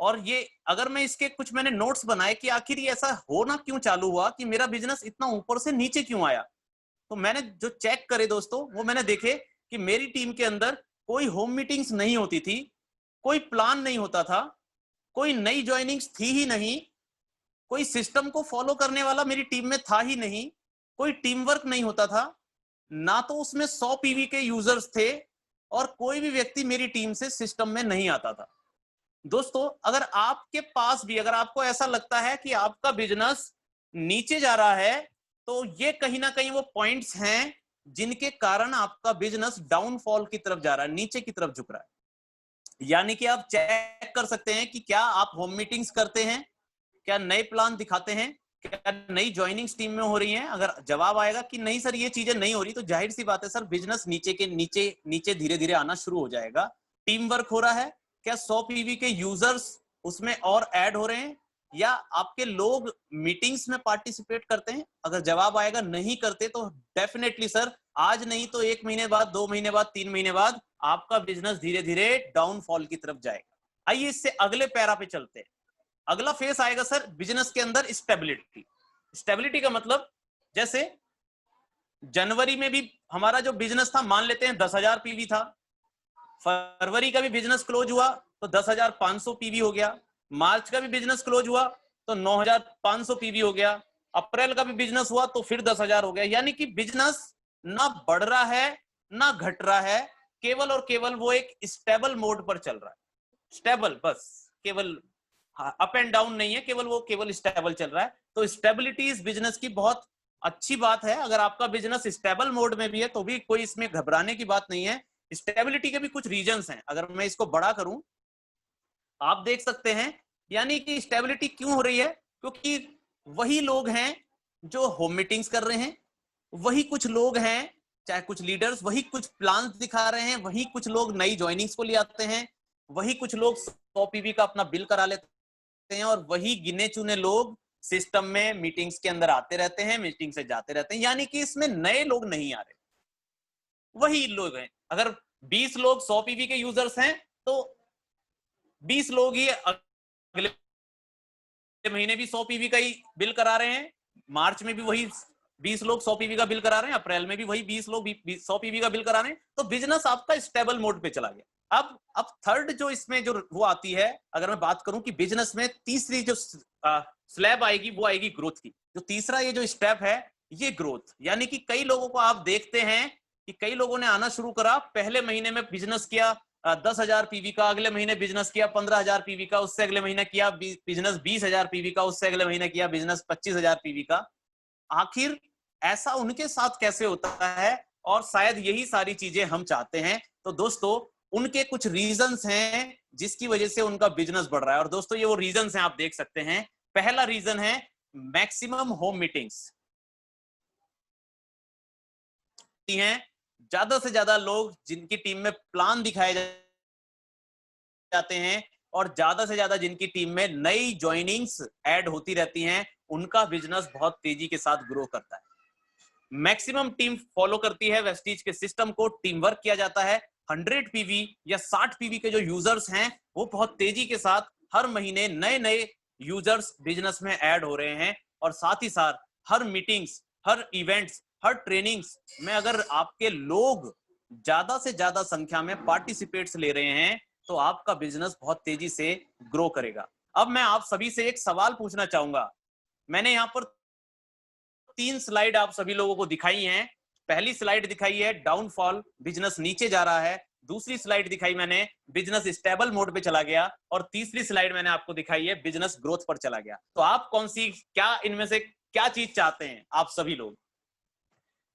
और ये अगर मैं इसके कुछ मैंने नोट्स बनाए कि आखिर ये ऐसा होना क्यों चालू हुआ कि मेरा बिजनेस इतना ऊपर से नीचे क्यों आया, तो मैंने जो चेक करे दोस्तों वो मैंने देखे कि मेरी टीम के अंदर कोई होम मीटिंग्स नहीं होती थी, कोई प्लान नहीं होता था, कोई नई ज्वाइनिंग्स थी ही नहीं, कोई सिस्टम को फॉलो करने वाला मेरी टीम में था ही नहीं, कोई टीम वर्क नहीं होता था, ना तो उसमें 100 पीवी के यूजर्स थे, और कोई भी व्यक्ति मेरी टीम से सिस्टम में नहीं आता था। दोस्तों अगर आपके पास भी, अगर आपको ऐसा लगता है कि आपका बिजनेस नीचे जा रहा है, तो ये कहीं ना कहीं वो पॉइंट्स हैं जिनके कारण आपका बिजनेस डाउनफॉल की तरफ जा रहा है, नीचे की तरफ झुक रहा है। यानी कि आप चेक कर सकते हैं कि क्या आप होम मीटिंग्स करते हैं, क्या नए प्लान दिखाते हैं, क्या नई ज्वाइनिंग्स टीम में हो रही हैं। अगर जवाब आएगा कि नहीं सर ये चीजें नहीं हो रही, तो जाहिर सी बात है सर बिजनेस नीचे के नीचे धीरे धीरे आना शुरू हो जाएगा। टीम वर्क हो रहा है, क्या 100 पीवी के यूजर्स उसमें और ऐड हो रहे हैं, या आपके लोग मीटिंग्स में पार्टिसिपेट करते हैं। अगर जवाब आएगा नहीं करते, तो डेफिनेटली सर आज नहीं तो 1 महीने बाद, 2 महीने बाद, 3 महीने बाद आपका बिजनेस धीरे धीरे डाउनफॉल की तरफ जाएगा। आइए इससे अगले पैरा पे चलते हैं। अगला फेस आएगा सर बिजनेस के अंदर स्टेबिलिटी। स्टेबिलिटी का मतलब जैसे जनवरी में भी हमारा जो बिजनेस था, मान लेते हैं 10,000 पीवी था, फरवरी का भी बिजनेस क्लोज हुआ तो 10,500 पीवी हो गया, मार्च का भी बिजनेस क्लोज हुआ तो 9,500 पीवी हो गया, अप्रैल का भी बिजनेस हुआ तो फिर 10,000 हो गया। यानी कि बिजनेस ना बढ़ रहा है ना घट रहा है, केवल और केवल वो एक स्टेबल मोड पर चल रहा है। स्टेबल, बस केवल अप एंड डाउन नहीं है, केवल स्टेबल चल रहा है। तो स्टेबिलिटी इस बिजनेस की बहुत अच्छी बात है। अगर आपका बिजनेस स्टेबल मोड में भी है तो भी कोई इसमें घबराने की बात नहीं है। स्टेबिलिटी के भी कुछ रीजंस हैं। अगर मैं इसको बड़ा करूं, आप देख सकते हैं, यानी कि स्टेबिलिटी क्यों हो रही है, क्योंकि वही लोग हैं जो होम मीटिंग्स कर रहे हैं, वही कुछ लोग हैं, चाहे कुछ लीडर्स वही कुछ प्लान्स दिखा रहे हैं, वही कुछ लोग नई ज्वाइनिंग्स को ले आते हैं, वही कुछ लोग 100 पीवी का अपना बिल करा लेते हैं, और वही गिने चुने लोग सिस्टम में मीटिंग्स के अंदर आते रहते हैं, मीटिंग से जाते रहते हैं। यानी कि इसमें नए लोग नहीं आ रहे, वही लोग हैं। अगर 20 लोग 100 पीवी के यूजर्स हैं तो 20 लोग ही अगले महीने भी 100 पीवी का ही बिल करा रहे हैं, मार्च में भी वही 20 लोग 100 पीवी का बिल करा रहे हैं, अप्रैल में भी वही 20 लोग 100 पीवी का बिल करा रहे हैं। तो बिजनेस आपका स्टेबल मोड पे चला गया। अब थर्ड जो इसमें जो वो आती है, अगर मैं बात करूं कि बिजनेस में तीसरी जो स्लैब आएगी वो आएगी ग्रोथ की। जो तीसरा ये जो स्टेप है ये ग्रोथ, यानी कि कई लोगों को आप देखते हैं कि कई लोगों ने आना शुरू करा, पहले महीने में बिजनेस किया 10,000 पीवी का, अगले महीने बिजनेस किया 15,000 पीवी का, उससे अगले महीने किया बिजनेस 20,000 पीवी का, उससे अगले महीने किया बिजनेस 25,000 पीवी का। आखिर ऐसा उनके साथ कैसे होता है, और शायद यही सारी चीजें हम चाहते हैं। तो दोस्तों उनके कुछ रीजंस हैं जिसकी वजह से उनका बिजनेस बढ़ रहा है, और दोस्तों ये वो रीजंस हैं, आप देख सकते हैं। पहला रीजन है मैक्सिमम होम मीटिंग्स हैं। ज्यादा से ज्यादा लोग जिनकी टीम में प्लान दिखाए जाते हैं, और ज्यादा से ज्यादा जिनकी टीम में नई ज्वाइनिंग्स ऐड होती रहती हैं, उनका बिजनेस बहुत तेजी के साथ ग्रो करता है। मैक्सिमम टीम फॉलो करती है वेस्टीज के सिस्टम को, टीम वर्क किया जाता है। 100 पीवी या 60 पीवी के जो यूजर्स हैं वो बहुत तेजी के साथ हर महीने नए नए यूजर्स बिजनेस में ऐड हो रहे हैं, और साथ ही साथ हर मीटिंग्स, हर इवेंट्स, हर ट्रेनिंग्स में अगर आपके लोग ज्यादा से ज्यादा संख्या में पार्टिसिपेट्स ले रहे हैं तो आपका बिजनेस बहुत तेजी से ग्रो करेगा। अब मैं आप सभी से एक सवाल पूछना चाहूंगा। मैंने यहाँ पर 3 स्लाइड आप सभी लोगों को दिखाई हैं। पहली स्लाइड दिखाई है डाउनफॉल, बिजनेस नीचे जा रहा है। दूसरी स्लाइड दिखाई मैंने बिजनेस स्टेबल मोड पे चला गया, और तीसरी स्लाइड मैंने आपको दिखाई है बिजनेस ग्रोथ पर चला गया। तो आप कौन सी, क्या इनमें से क्या चीज चाहते हैं आप सभी लोग?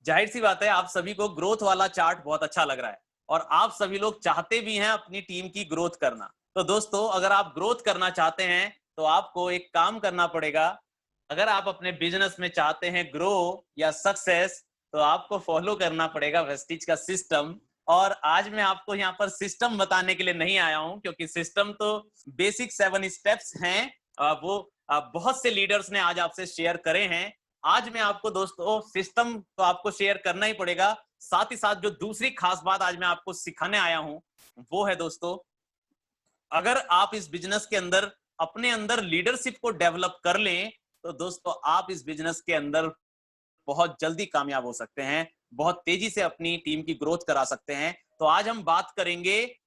जाहिर सी बात है आप सभी को ग्रोथ वाला चार्ट बहुत अच्छा लग रहा है, और आप सभी लोग चाहते भी हैं अपनी टीम की ग्रोथ करना। तो दोस्तों, अगर आप ग्रोथ करना चाहते हैं तो आपको एक काम करना पड़ेगा। अगर आप अपने बिजनेस में चाहते हैं ग्रो या सक्सेस, तो आपको फॉलो करना पड़ेगा वेस्टीज का सिस्टम। और आज मैं आपको यहाँ पर सिस्टम बताने के लिए नहीं आया हूं, क्योंकि सिस्टम तो बेसिक 7 स्टेप्स हैं, वो बहुत से लीडर्स ने आज आपसे शेयर करे हैं। आज मैं आपको दोस्तों सिस्टम तो आपको शेयर करना ही पड़ेगा, साथ ही साथ जो दूसरी खास बात आज मैं आपको सिखाने आया हूं वो है दोस्तों, अगर आप इस बिजनेस के अंदर अपने अंदर लीडरशिप को डेवलप कर लें तो दोस्तों आप इस बिजनेस के अंदर बहुत जल्दी कामयाब हो सकते हैं, बहुत तेजी से अपनी टीम की ग्रोथ करा सकते हैं। तो आज हम बात करेंगे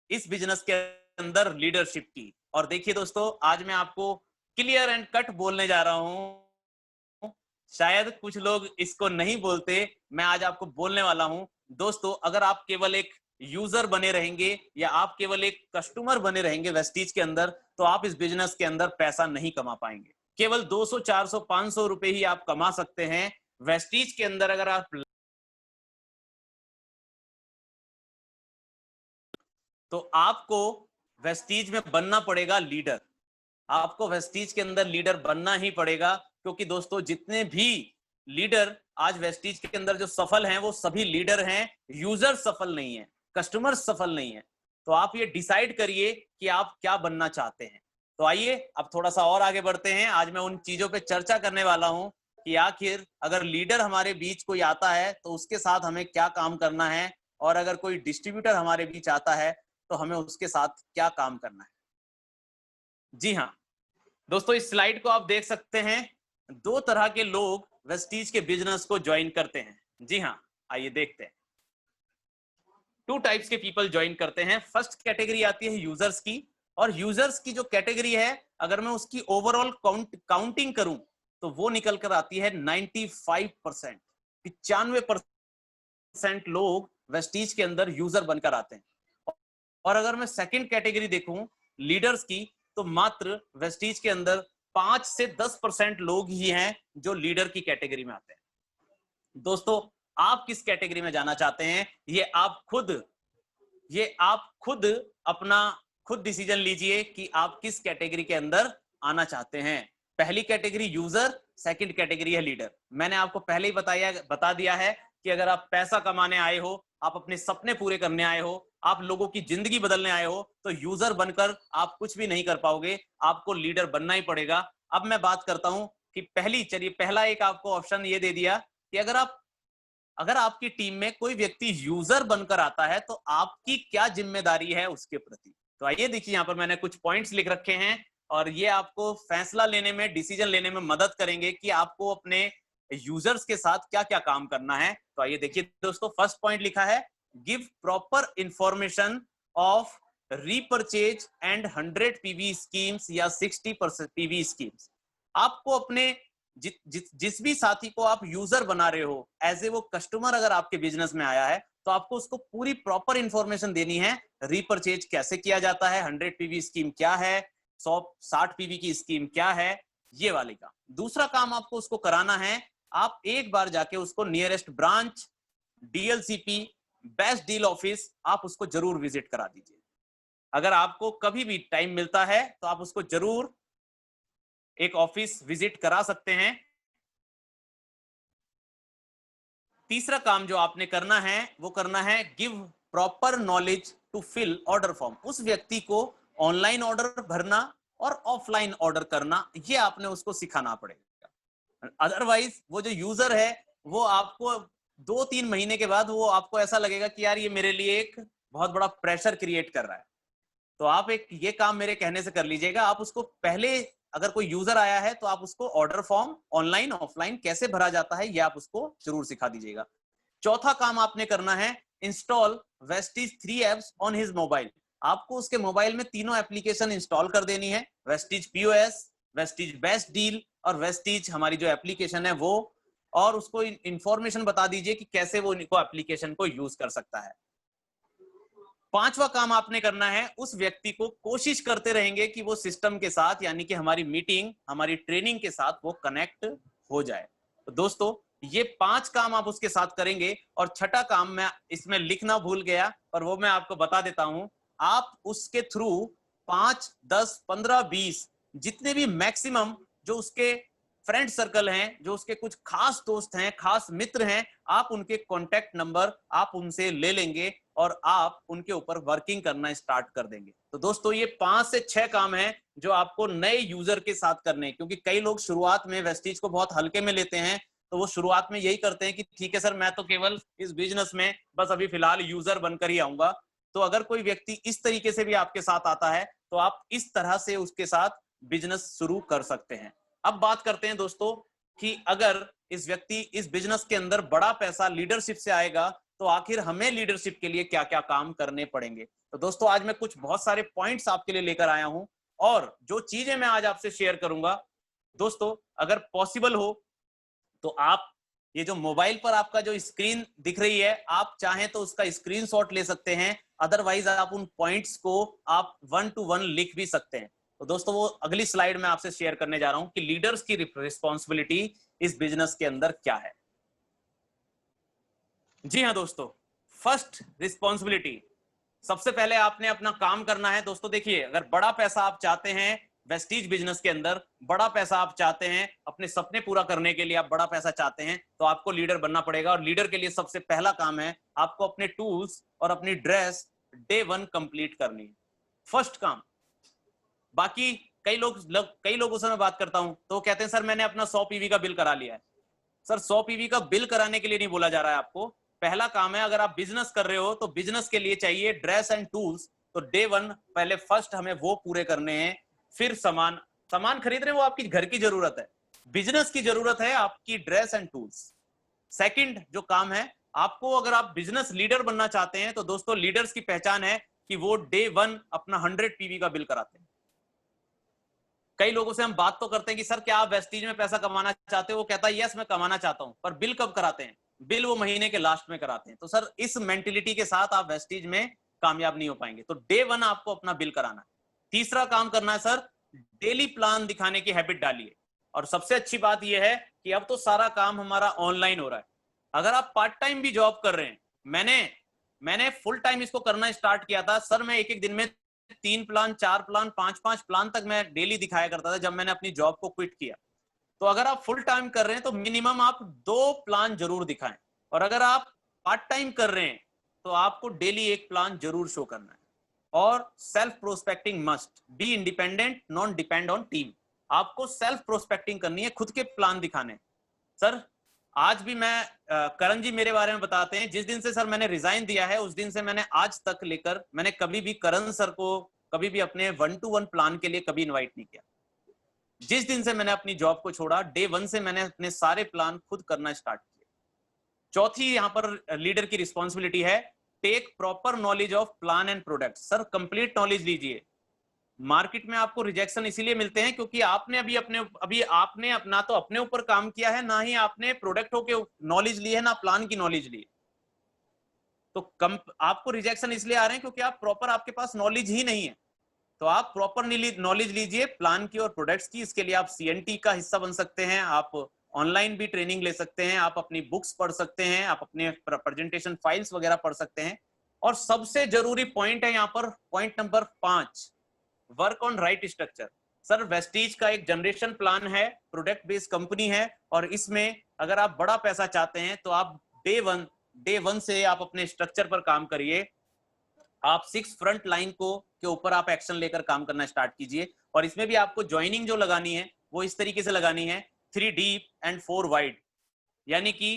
इस बिजनेस के अंदर लीडरशिप की। और देखिए दोस्तों, आज मैं आपको क्लियर एंड कट बोलने जा रहा हूं। शायद कुछ लोग इसको नहीं बोलते, मैं आज आपको बोलने वाला हूं। दोस्तों, अगर आप केवल एक यूजर बने रहेंगे या आप केवल एक कस्टमर बने रहेंगे वेस्टीज के अंदर, तो आप इस बिजनेस के अंदर पैसा नहीं कमा पाएंगे। केवल 200, 400, 500 रुपए ही आप कमा सकते हैं वेस्टीज के अंदर। अगर आप तो आपको वेस्टीज में बनना पड़ेगा लीडर, आपको वेस्टीज के अंदर लीडर बनना ही पड़ेगा। क्योंकि दोस्तों जितने भी लीडर आज वेस्टीज के अंदर जो सफल हैं वो सभी लीडर हैं, यूजर सफल नहीं है, कस्टमर सफल नहीं है। तो आप ये डिसाइड करिए कि आप क्या बनना चाहते हैं। तो आइए अब थोड़ा सा और आगे बढ़ते हैं। आज मैं उन चीजों पे चर्चा करने वाला हूं कि आखिर अगर लीडर हमारे बीच कोई आता है तो उसके साथ हमें क्या काम करना है, और अगर कोई डिस्ट्रीब्यूटर हमारे बीच आता है तो हमें उसके साथ क्या काम करना है। जी हाँ दोस्तों, इस स्लाइड को आप देख सकते हैं। 2 तरह के लोग वेस्टीज के बिजनेस को ज्वाइन करते हैं। जी हाँ, आइए देखते हैं। 2 टाइप्स के पीपल ज्वाइन करते हैं। फर्स्ट कैटेगरी आती है यूजर्स की, और यूजर्स की जो कैटेगरी है अगर मैं उसकी ओवरऑल काउंटिंग करूं तो वो निकल कर आती है 95%। 95% लोग वेस्टीज के अंदर यूजर बनकर आते हैं। और अगर मैं सेकंड कैटेगरी देखूं लीडर्स की, तो मात्र वेस्टीज के अंदर 5 से 10% लोग ही हैं जो लीडर की कैटेगरी में आते हैं। दोस्तों, आप किस कैटेगरी में जाना चाहते हैं ये आप खुद अपना डिसीजन लीजिए कि आप किस कैटेगरी के अंदर आना चाहते हैं। पहली कैटेगरी यूजर, सेकंड कैटेगरी है लीडर। मैंने आपको पहले ही बता दिया है कि अगर आप पैसा कमाने आए हो, आप अपने सपने पूरे करने आए हो, आप लोगों की जिंदगी बदलने आए हो, तो यूजर बनकर आप कुछ भी नहीं कर पाओगे, आपको लीडर बनना ही पड़ेगा। अब मैं बात करता हूं कि पहला एक आपको ऑप्शन ये दे दिया कि अगर आपकी टीम में कोई व्यक्ति यूजर बनकर आता है तो आपकी क्या जिम्मेदारी है उसके प्रति। तो आइए देखिए, यहाँ पर मैंने कुछ पॉइंट्स लिख रखे हैं और ये आपको फैसला लेने में, डिसीजन लेने में मदद करेंगे कि आपको अपने यूजर्स के साथ क्या क्या काम करना है। तो आइए देखिए दोस्तों, फर्स्ट पॉइंट लिखा है give proper information of repurchase and 100 PV schemes या 60% पीवी स्कीम्स। आपको अपने जिस भी साथी को आप यूजर बना रहे हो, एज ए वो कस्टमर अगर आपके बिजनेस में आया है, तो आपको उसको पूरी प्रॉपर इंफॉर्मेशन देनी है। रीपरचेज कैसे किया जाता है, 100 पीवी स्कीम क्या है, 160 पीवी की स्कीम क्या है, ये वाली का। दूसरा काम आपको उसको कराना है, आप एक बार जाके उसको nearest branch, DLCP, best deal office, आप उसको जरूर विजिट करा दीजिए। अगर आपको कभी भी टाइम मिलता है तो आप उसको जरूर एक ऑफिस विजिट करा सकते हैं। तीसरा काम जो आपने करना है वो करना है give proper knowledge to fill order form. उस व्यक्ति को ऑनलाइन ऑर्डर भरना और ऑफलाइन ऑर्डर करना, ये आपने उसको सिखाना पड़ेगा। अदरवाइज वो जो यूजर है वो आपको 2-3 महीने के बाद वो आपको ऐसा लगेगा कि यार ये मेरे लिए एक बहुत बड़ा प्रेशर क्रिएट कर रहा है। तो आप ये काम मेरे कहने से कर लीजिएगा। आप उसको पहले, अगर कोई यूजर आया है तो आप उसको ऑर्डर फॉर्म ऑनलाइन ऑफलाइन कैसे भरा जाता है ये आप उसको जरूर सिखा दीजिएगा। चौथा काम आपने करना है install Vestige 3 apps on his mobile. आपको उसके मोबाइल में तीनों एप्लीकेशन इंस्टॉल कर देनी है, Vestige POS, Vestige best deal और वेस्टीज हमारी जो एप्लीकेशन है वो, और उसको इंफॉर्मेशन बता दीजिए कि कैसे वो एप्लीकेशन को यूज कर सकता है। पांचवा काम आपने करना है, उस व्यक्ति को कोशिश करते रहेंगे कि वो सिस्टम के साथ, यानी कि हमारी मीटिंग, हमारी ट्रेनिंग के साथ वो कनेक्ट हो जाए। तो दोस्तों ये 5 काम आप उसके साथ करेंगे। और छठा काम मैं इसमें लिखना भूल गया, पर वो मैं आपको बता देता हूं। आप उसके थ्रू 5, 10, 15, 20 जितने भी मैक्सिमम जो उसके फ्रेंड सर्कल हैं, जो उसके कुछ खास दोस्त हैं, खास मित्र हैं, आप उनके कॉन्टेक्ट नंबर आप उनसे ले लेंगे और आप उनके ऊपर वर्किंग करना स्टार्ट कर देंगे। तो दोस्तों ये 5 से 6 काम हैं जो आपको नए यूजर के साथ करने हैं, क्योंकि कई लोग शुरुआत में वेस्टीज को बहुत हल्के में लेते हैं। तो वो शुरुआत में यही करते हैं कि ठीक है सर, मैं तो केवल इस बिजनेस में बस अभी फिलहाल यूजर बनकर ही आऊंगा। तो अगर कोई व्यक्ति इस तरीके से भी आपके साथ आता है तो आप इस तरह से उसके साथ बिजनेस शुरू कर सकते हैं। अब बात करते हैं दोस्तों कि अगर इस व्यक्ति इस बिजनेस के अंदर बड़ा पैसा लीडरशिप से आएगा तो आखिर हमें लीडरशिप के लिए क्या क्या काम करने पड़ेंगे। तो दोस्तों आज मैं कुछ बहुत सारे पॉइंट्स आपके लिए लेकर आया हूं, और जो चीजें मैं आज आपसे शेयर करूंगा दोस्तों, अगर पॉसिबल हो तो आप ये जो मोबाइल पर आपका जो स्क्रीन दिख रही है, आप चाहें तो उसका स्क्रीनशॉट ले सकते हैं, अदरवाइज आप उन पॉइंट्स को आप 1 to 1 लिख भी सकते हैं। तो दोस्तों वो अगली स्लाइड में आपसे शेयर करने जा रहा हूं कि लीडर्स की रिस्पॉन्सिबिलिटी इस बिजनेस के अंदर क्या है। जी हाँ दोस्तों, फर्स्ट रिस्पॉन्सिबिलिटी, सबसे पहले आपने अपना काम करना है। दोस्तों देखिए, अगर बड़ा पैसा आप चाहते हैं वेस्टीज बिजनेस के अंदर, बड़ा पैसा आप चाहते हैं अपने सपने पूरा करने के लिए, आप बड़ा पैसा चाहते हैं तो आपको लीडर बनना पड़ेगा। और लीडर के लिए सबसे पहला काम है आपको अपने टूल्स और अपनी ड्रेस डे 1 कंप्लीट करनी है, फर्स्ट काम। बाकी कई लोगों से मैं बात करता हूं तो कहते हैं सर मैंने अपना 100 पीवी का बिल करा लिया है। सर 100 पीवी का बिल कराने के लिए नहीं बोला जा रहा है आपको। पहला काम है, अगर आप बिजनेस कर रहे हो तो बिजनेस के लिए चाहिए ड्रेस एंड टूल्स। तो डे 1 पहले फर्स्ट हमें वो पूरे करने हैं, फिर सामान खरीद रहे हैं वो आपकी घर की जरूरत है, बिजनेस की जरूरत है आपकी ड्रेस एंड टूल्स। सेकंड जो काम है आपको, अगर आप बिजनेस लीडर बनना चाहते हैं तो दोस्तों लीडर्स की पहचान है कि वो डे 1 अपना 100 पीवी का बिल कराते हैं। कई लोगों से हम बात तो करते हैं कि सर क्या आप वेस्टीज में पैसा कमाना चाहते हो, वो कहता है यस मैं कमाना चाहता हूं, पर बिल कब कराते हैं? बिल वो महीने के लास्ट में कराते हैं। तो सर इस मेंटेलिटी के साथ आप वेस्टीज में कामयाब नहीं हो पाएंगे। तो डे 1 आपको अपना बिल कराना है। तीसरा काम करना है सर, डेली प्लान दिखाने की हैबिट डालिए। और सबसे अच्छी बात यह है कि अब तो सारा काम हमारा ऑनलाइन हो रहा है। अगर आप पार्ट टाइम भी जॉब कर रहे हैं, मैंने फुल टाइम इसको करना स्टार्ट किया था सर, मैं एक दिन में 3 प्लान, 4 प्लान, 5 प्लान तक मैं डेली दिखाया करता था जब मैंने अपनी जॉब को क्विट किया। तो अगर आप फुल टाइम कर रहे हैं तो मिनिमम आप 2 प्लान जरूर दिखाएं, और अगर आप पार्ट टाइम कर रहे हैं तो आपको डेली 1 प्लान जरूर शो करना है। और self prospecting must be independent, non depend on team. आपको सेल्फ प्रोस्पेक्टिंग करनी है, खुद के प्लान दिखाने। सर आज भी मैं करण जी मेरे बारे में बताते हैं, जिस दिन से सर मैंने रिजाइन दिया है उस दिन से मैंने आज तक लेकर मैंने कभी भी करण सर को कभी भी अपने 1 to 1 प्लान के लिए कभी इनवाइट नहीं किया। जिस दिन से मैंने अपनी जॉब को छोड़ा, डे 1 से मैंने अपने सारे प्लान खुद करना स्टार्ट किए। चौथी यहां पर लीडर की रिस्पॉन्सिबिलिटी है, take proper knowledge of plan and product. Sir complete knowledge लीजिए। मार्केट में आपको रिजेक्शन इसीलिए मिलते हैं क्योंकि आपने आपने अपना तो अपने ऊपर काम किया है, ना ही आपने प्रोडक्टों के नॉलेज ली है, ना प्लान की नॉलेज ली है। तो आपको रिजेक्शन इसलिए आ रहे हैं क्योंकि आप प्रॉपर, आपके पास नॉलेज ही नहीं है। तो आप प्रॉपर नॉलेज लीजिए प्लान की और प्रोडक्ट्स की। इसके लिए आप CNT का हिस्सा बन सकते हैं, आप ऑनलाइन भी ट्रेनिंग ले सकते हैं, आप अपनी बुक्स पढ़ सकते हैं, आप अपने प्रेजेंटेशन फाइल्स वगैरह पढ़ सकते हैं। और सबसे जरूरी पॉइंट है यहाँ पर point number 5, work on right structure. Sir Vestige का एक जनरेशन प्लान है, प्रोडक्ट बेस्ड कंपनी है, और इसमें अगर आप बड़ा पैसा चाहते हैं तो आप डे वन से आप अपने स्ट्रक्चर पर काम करिए। आप 6 फ्रंट लाइन के ऊपर आप एक्शन लेकर काम करना स्टार्ट कीजिए। और इसमें भी आपको ज्वाइनिंग जो लगानी है वो इस तरीके से लगानी है, 3 डीप एंड 4 वाइड, यानी कि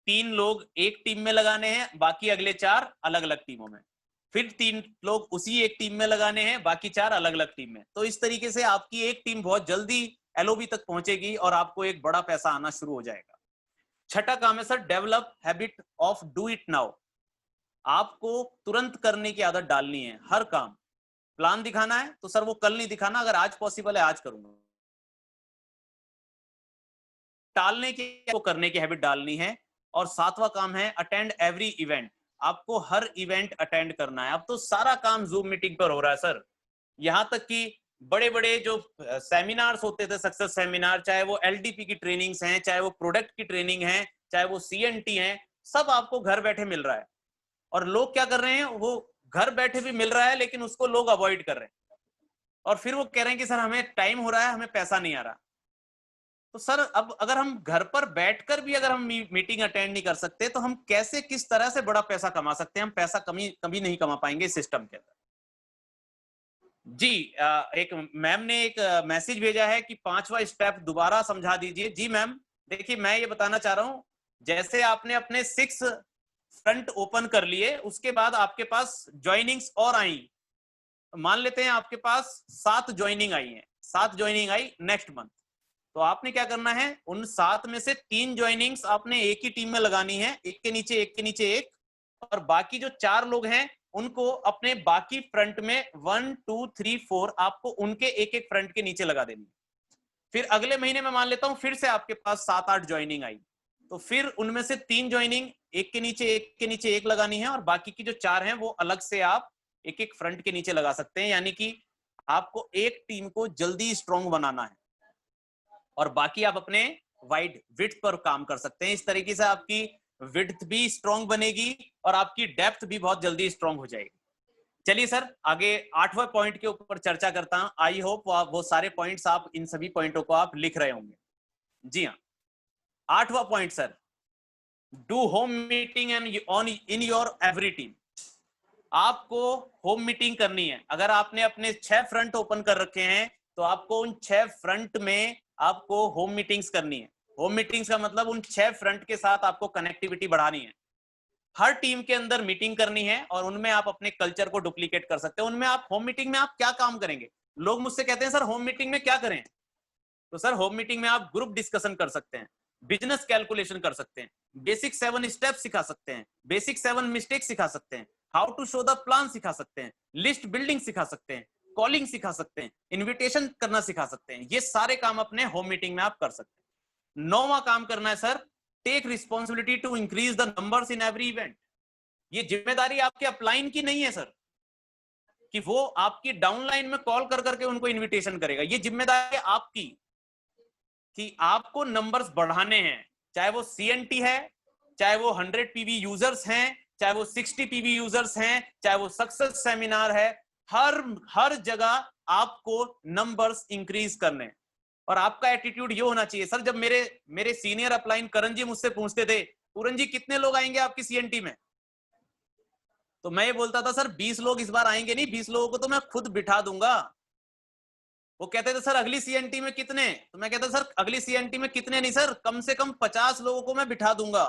3 लोग एक टीम में लगाने हैं, बाकी अगले 4 अलग अलग टीमों में, फिर 3 लोग उसी एक टीम में लगाने हैं, बाकी 4 अलग अलग टीम में। तो इस तरीके से आपकी एक टीम बहुत जल्दी LOB तक पहुंचेगी और आपको एक बड़ा पैसा आना शुरू हो जाएगा। छठा काम है sir, develop habit of do it now. आपको तुरंत करने की आदत डालनी है। हर काम प्लान दिखाना है तो सर वो कल नहीं दिखाना, अगर आज पॉसिबल है आज करूंगा। टालने की को करने की हैबिट डालनी है। और 7वां काम है अटेंड एवरी इवेंट। आपको हर इवेंट अटेंड करना है। अब तो सारा काम जूम मीटिंग पर हो रहा है सर, यहां तक कि बड़े बड़े जो सेमिनार्स होते थे, सक्सेस सेमिनार, चाहे वो LDP की ट्रेनिंग्स हैं, चाहे वो प्रोडक्ट की ट्रेनिंग है, चाहे वो CNT हैं, सब आपको घर बैठे मिल रहा है। और लोग क्या कर रहे हैं, वो घर बैठे भी मिल रहा है लेकिन उसको लोग अवॉइड कर रहे हैं, और फिर वो कह रहे हैं कि सर हमें टाइम हो रहा है, हमें पैसा नहीं आ रहा। तो सर अब अगर हम घर पर बैठकर भी अगर हम मीटिंग अटेंड नहीं कर सकते तो हम कैसे, किस तरह से बड़ा पैसा कमा सकते हैं? हम पैसा कभी नहीं कमा पाएंगे इस सिस्टम के अंदर। जी, एक मैम ने एक मैसेज भेजा है कि 5वां स्टेप दोबारा समझा दीजिए। जी मैम, देखिए मैं ये बताना चाह रहा हूं, जैसे आपने अपने 6 फ्रंट ओपन कर लिए, उसके बाद आपके पास ज्वाइनिंग्स और आई, मान लेते हैं आपके पास 7 ज्वाइनिंग आई है, 7 ज्वाइनिंग आई नेक्स्ट मंथ, तो आपने क्या करना है, उन 7 में से 3 ज्वाइनिंग्स आपने एक ही टीम में लगानी है, एक के नीचे एक के नीचे एक, और बाकी जो 4 लोग हैं उनको अपने बाकी फ्रंट में 1 2 3 4 आपको उनके एक एक फ्रंट के नीचे लगा देनी। फिर अगले महीने में मान लेता हूं फिर से आपके पास 7-8 ज्वाइनिंग आई, तो फिर उनमें से 3 ज्वाइनिंग एक के नीचे एक लगानी है, और बाकी की जो 4 हैं वो अलग से आप एक एक फ्रंट के नीचे लगा सकते हैं। यानी कि आपको एक टीम को जल्दी स्ट्रॉन्ग बनाना है, और बाकी आप अपने वाइड विड्थ पर काम कर सकते हैं। इस तरीके से आपकी विड्थ भी स्ट्रॉन्ग बनेगी और आपकी डेप्थ भी बहुत जल्दी स्ट्रॉन्ग हो जाएगी। चलिए सर, आगे 8वें पॉइंट के ऊपर चर्चा करता हूं। आई होप वो सारे पॉइंट्स आप, इन सभी पॉइंटों को आप लिख रहे होंगे। जी हाँ, 8वां point sir, do home meeting and on in your every team. आपको होम मीटिंग करनी है। अगर आपने अपने 6 फ्रंट ओपन कर रखे हैं तो आपको उन 6 फ्रंट में आपको होम मीटिंग्स करनी है। होम मीटिंग्स का मतलब उन 6 फ्रंट के साथ आपको कनेक्टिविटी बढ़ानी है। हर टीम के अंदर मीटिंग करनी है और उनमें आप अपने कल्चर को डुप्लीकेट कर सकते हैं। उनमें आप होम मीटिंग में आप क्या काम करेंगे? लोग मुझसे कहते हैं सर होम मीटिंग में क्या करें? तो सर होम मीटिंग में आप ग्रुप डिस्कशन कर सकते हैं, बिजनेस कैलकुलेशन कर सकते हैं, बेसिक 7 स्टेप सिखा सकते हैं, बेसिक 7 मिस्टेक सिखा सकते हैं, how to show the plan सिखा सकते हैं, लिस्ट बिल्डिंग सिखा सकते हैं, कॉलिंग सिखा सकते हैं, इन्विटेशन करना सिखा सकते हैं। ये सारे काम अपने होम मीटिंग में आप कर सकते हैं। 9वां काम करना है sir, take responsibility to increase the numbers in every event. ये जिम्मेदारी आपके अपलाइन की नहीं है सर कि वो आपकी डाउनलाइन में कॉल कर करके उनको इन्विटेशन करेगा। ये जिम्मेदारी आपकी कि आपको नंबर्स बढ़ाने हैं, चाहे वो CNT है, चाहे वो 100 PV यूजर्स हैं, चाहे वो 60 PV यूजर्स हैं, चाहे वो सक्सेस सेमिनार है, हर जगह आपको नंबर्स इंक्रीज करने हैं। और आपका एटीट्यूड ये होना चाहिए सर, जब मेरे सीनियर अपलाइन करण जी मुझसे पूछते थे, पूरन जी कितने लोग आएंगे आपकी CNT में, तो मैं ये बोलता था सर 20 लोग इस बार आएंगे नहीं, 20 लोगों को तो मैं खुद बिठा दूंगा। वो कहते थे सर अगली CNT में कितने, तो मैं कहता सर अगली CNT में कितने नहीं सर, कम से कम 50 लोगों को मैं बिठा दूंगा।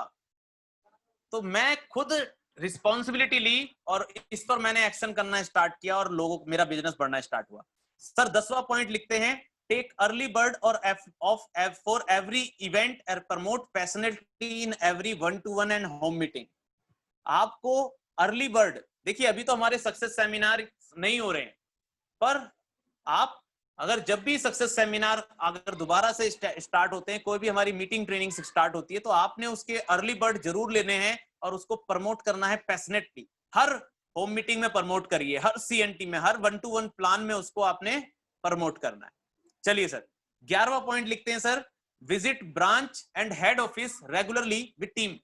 तो मैं खुद रिस्पॉन्सिबिलिटी ली और इस पर मैंने एक्शन करना स्टार्ट किया और लोगों को, मेरा बिजनेस बढ़ना स्टार्ट हुआ। सर 10वां पॉइंट लिखते हैं, टेक अर्ली बर्ड और for every event and promote passionately in every 1-to-1 and home meeting. आपको अर्ली बर्ड, देखिए अभी तो हमारे सक्सेस सेमिनार नहीं हो रहे हैं, पर आप अगर जब भी सक्सेस सेमिनार अगर दोबारा से स्टार्ट होते हैं, कोई भी हमारी मीटिंग ट्रेनिंग स्टार्ट होती है, तो आपने उसके अर्ली बर्ड जरूर लेने हैं और उसको प्रमोट करना है पैशनेटली। हर होम मीटिंग में प्रमोट करिए, हर CNT में, हर 1-to-1 प्लान में उसको आपने प्रमोट करना है। चलिए सर 11वां पॉइंट लिखते हैं sir, visit branch and head office regularly with team.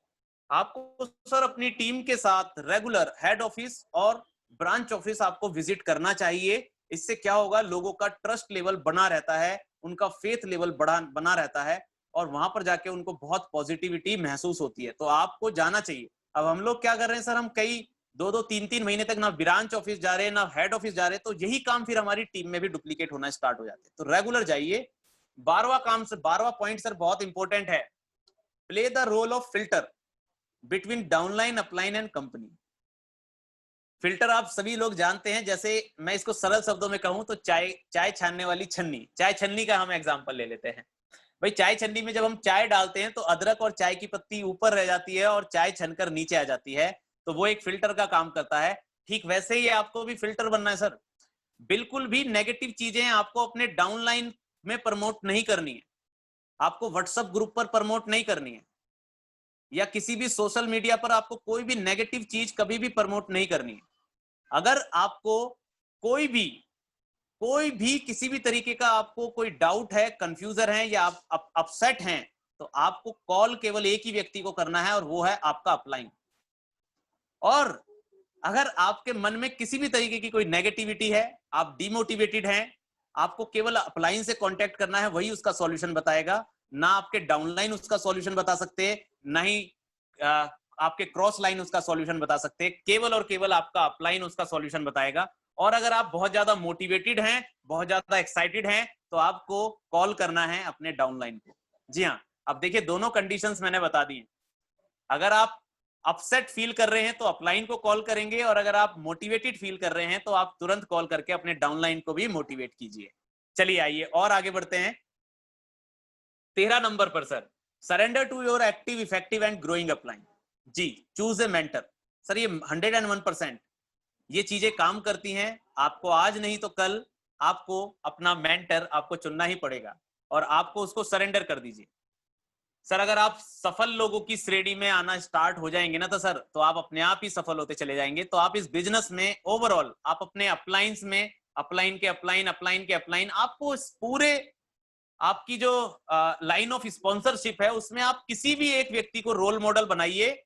आपको सर अपनी टीम के साथ रेगुलर हेड ऑफिस और ब्रांच ऑफिस आपको विजिट करना चाहिए। इससे क्या होगा, लोगों का ट्रस्ट लेवल बना रहता है, उनका फेथ लेवल बना रहता है, और वहां पर जाके उनको बहुत पॉजिटिविटी महसूस होती है। तो आपको जाना चाहिए। अब हम लोग क्या कर रहे हैं सर, हम कई 2-2, 3-3 महीने तक ना ब्रांच ऑफिस जा रहे हैं, ना हेड ऑफिस जा रहे हैं, तो यही काम फिर हमारी टीम में भी डुप्लीकेट होना स्टार्ट हो जाते हैं। तो रेगुलर जाइए। 12वां पॉइंट सर बहुत इंपॉर्टेंट है, play the role of filter between downline, upline and company. Filter आप सभी लोग जानते हैं, जैसे मैं इसको सरल शब्दों में कहूं तो चाय छानने वाली छन्नी, चाय छन्नी का हम एग्जांपल ले लेते हैं। भाई चाय छन्नी में जब हम चाय डालते हैं तो अदरक और चाय की पत्ती ऊपर रह जाती है और चाय छनकर नीचे आ जाती है, तो वो एक फिल्टर का काम करता है। ठीक वैसे ही आपको भी फिल्टर बनना है सर। बिल्कुल भी नेगेटिव चीजें आपको अपने डाउनलाइन में प्रमोट नहीं करनी है, आपको व्हाट्सएप ग्रुप पर प्रमोट नहीं करनी है, या किसी भी सोशल मीडिया पर आपको कोई भी नेगेटिव चीज कभी भी प्रमोट नहीं करनी है। अगर आपको कोई भी किसी भी तरीके का आपको कोई डाउट है, कंफ्यूजन है, या आप अपसेट हैं, तो आपको कॉल केवल एक ही व्यक्ति को करना है और वो है आपका अपलाइन। और अगर आपके मन में किसी भी तरीके की कोई नेगेटिविटी है, आप डिमोटिवेटेड हैं, आपको केवल अपलाइन से कांटेक्ट करना है, वही उसका सॉल्यूशन बताएगा। ना आपके डाउनलाइन उसका सॉल्यूशन बता सकते, ना ही आपके क्रॉस लाइन उसका सॉल्यूशन बता सकते, केवल और केवल आपका अपलाइन उसका सॉल्यूशन बताएगा। और अगर आप बहुत ज्यादा मोटिवेटेड हैं, बहुत ज्यादा एक्साइटेड हैं, तो आपको कॉल करना है अपने डाउनलाइन को। जी हाँ, अब देखिए दोनों कंडीशंस मैंने बता दी हैं। अगर आप अपसेट फील कर रहे हैं तो अपलाइन को कॉल करेंगे, और अगर आप मोटिवेटेड फील कर रहे हैं तो आप तुरंत कॉल करके अपने डाउनलाइन को भी मोटिवेट कीजिए। चलिए आइए और आगे बढ़ते हैं 13 नंबर पर sir, surrender to your active, effective and growing upline. जी, चूज ए मेंटर। सर ये 101% ये चीजें काम करती हैं। आपको आज नहीं तो कल आपको अपना मेंटर आपको चुनना ही पड़ेगा और आपको उसको सरेंडर कर दीजिए। सर अगर आप सफल लोगों की श्रेणी में आना स्टार्ट हो जाएंगे ना, तो सर तो आप अपने आप ही सफल होते चले जाएंगे। तो आप इस बिजनेस में ओवरऑल आप अपने अपलाइंस में अपलाइन के अपलाइन, अपलाइन के अपलाइन, आपको इस पूरे आपकी जो लाइन ऑफ स्पॉन्सरशिप है उसमें आप किसी भी एक व्यक्ति को रोल मॉडल बनाइए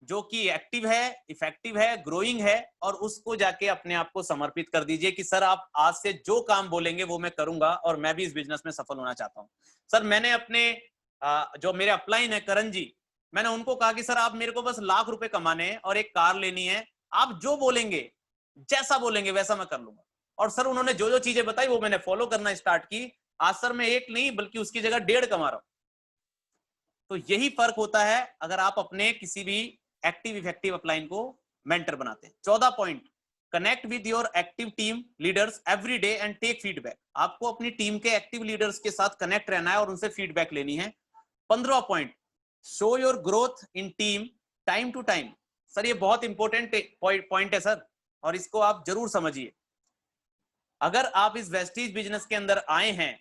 जो कि एक्टिव है, इफेक्टिव है, ग्रोइंग है, और उसको जाके अपने आप को समर्पित कर दीजिए कि सर आप आज से जो काम बोलेंगे वो मैं करूंगा और मैं भी इस बिजनेस में सफल होना चाहता हूं। सर मैंने अपने जो मेरे अपलाइन है करण जी, मैंने उनको कहा कि सर आप मेरे को बस लाख रुपए कमाने हैं और एक कार लेनी है, आप जो बोलेंगे जैसा बोलेंगे वैसा मैं कर लूंगा। और सर उन्होंने जो जो चीजें बताई वो मैंने फॉलो करना स्टार्ट की। आज सर मैं एक नहीं बल्कि उसकी जगह 1.5 कमा रहा हूं। तो यही फर्क होता है अगर आप अपने किसी भी एक्टिव इफेक्टिव अपलाइन को मेंटर बनाते हैं। 14 point, connect with your active team leaders every day and take feedback. आपको अपनी टीम के एक्टिव लीडर्स के साथ कनेक्ट रहना है और उनसे फीडबैक लेनी है। 15 point, show your growth in team time to time. Sir ये बहुत इंपॉर्टेंट पॉइंट है सर, और इसको आप जरूर समझिए। अगर आप इस वेस्टीज बिजनेस के अंदर आए हैं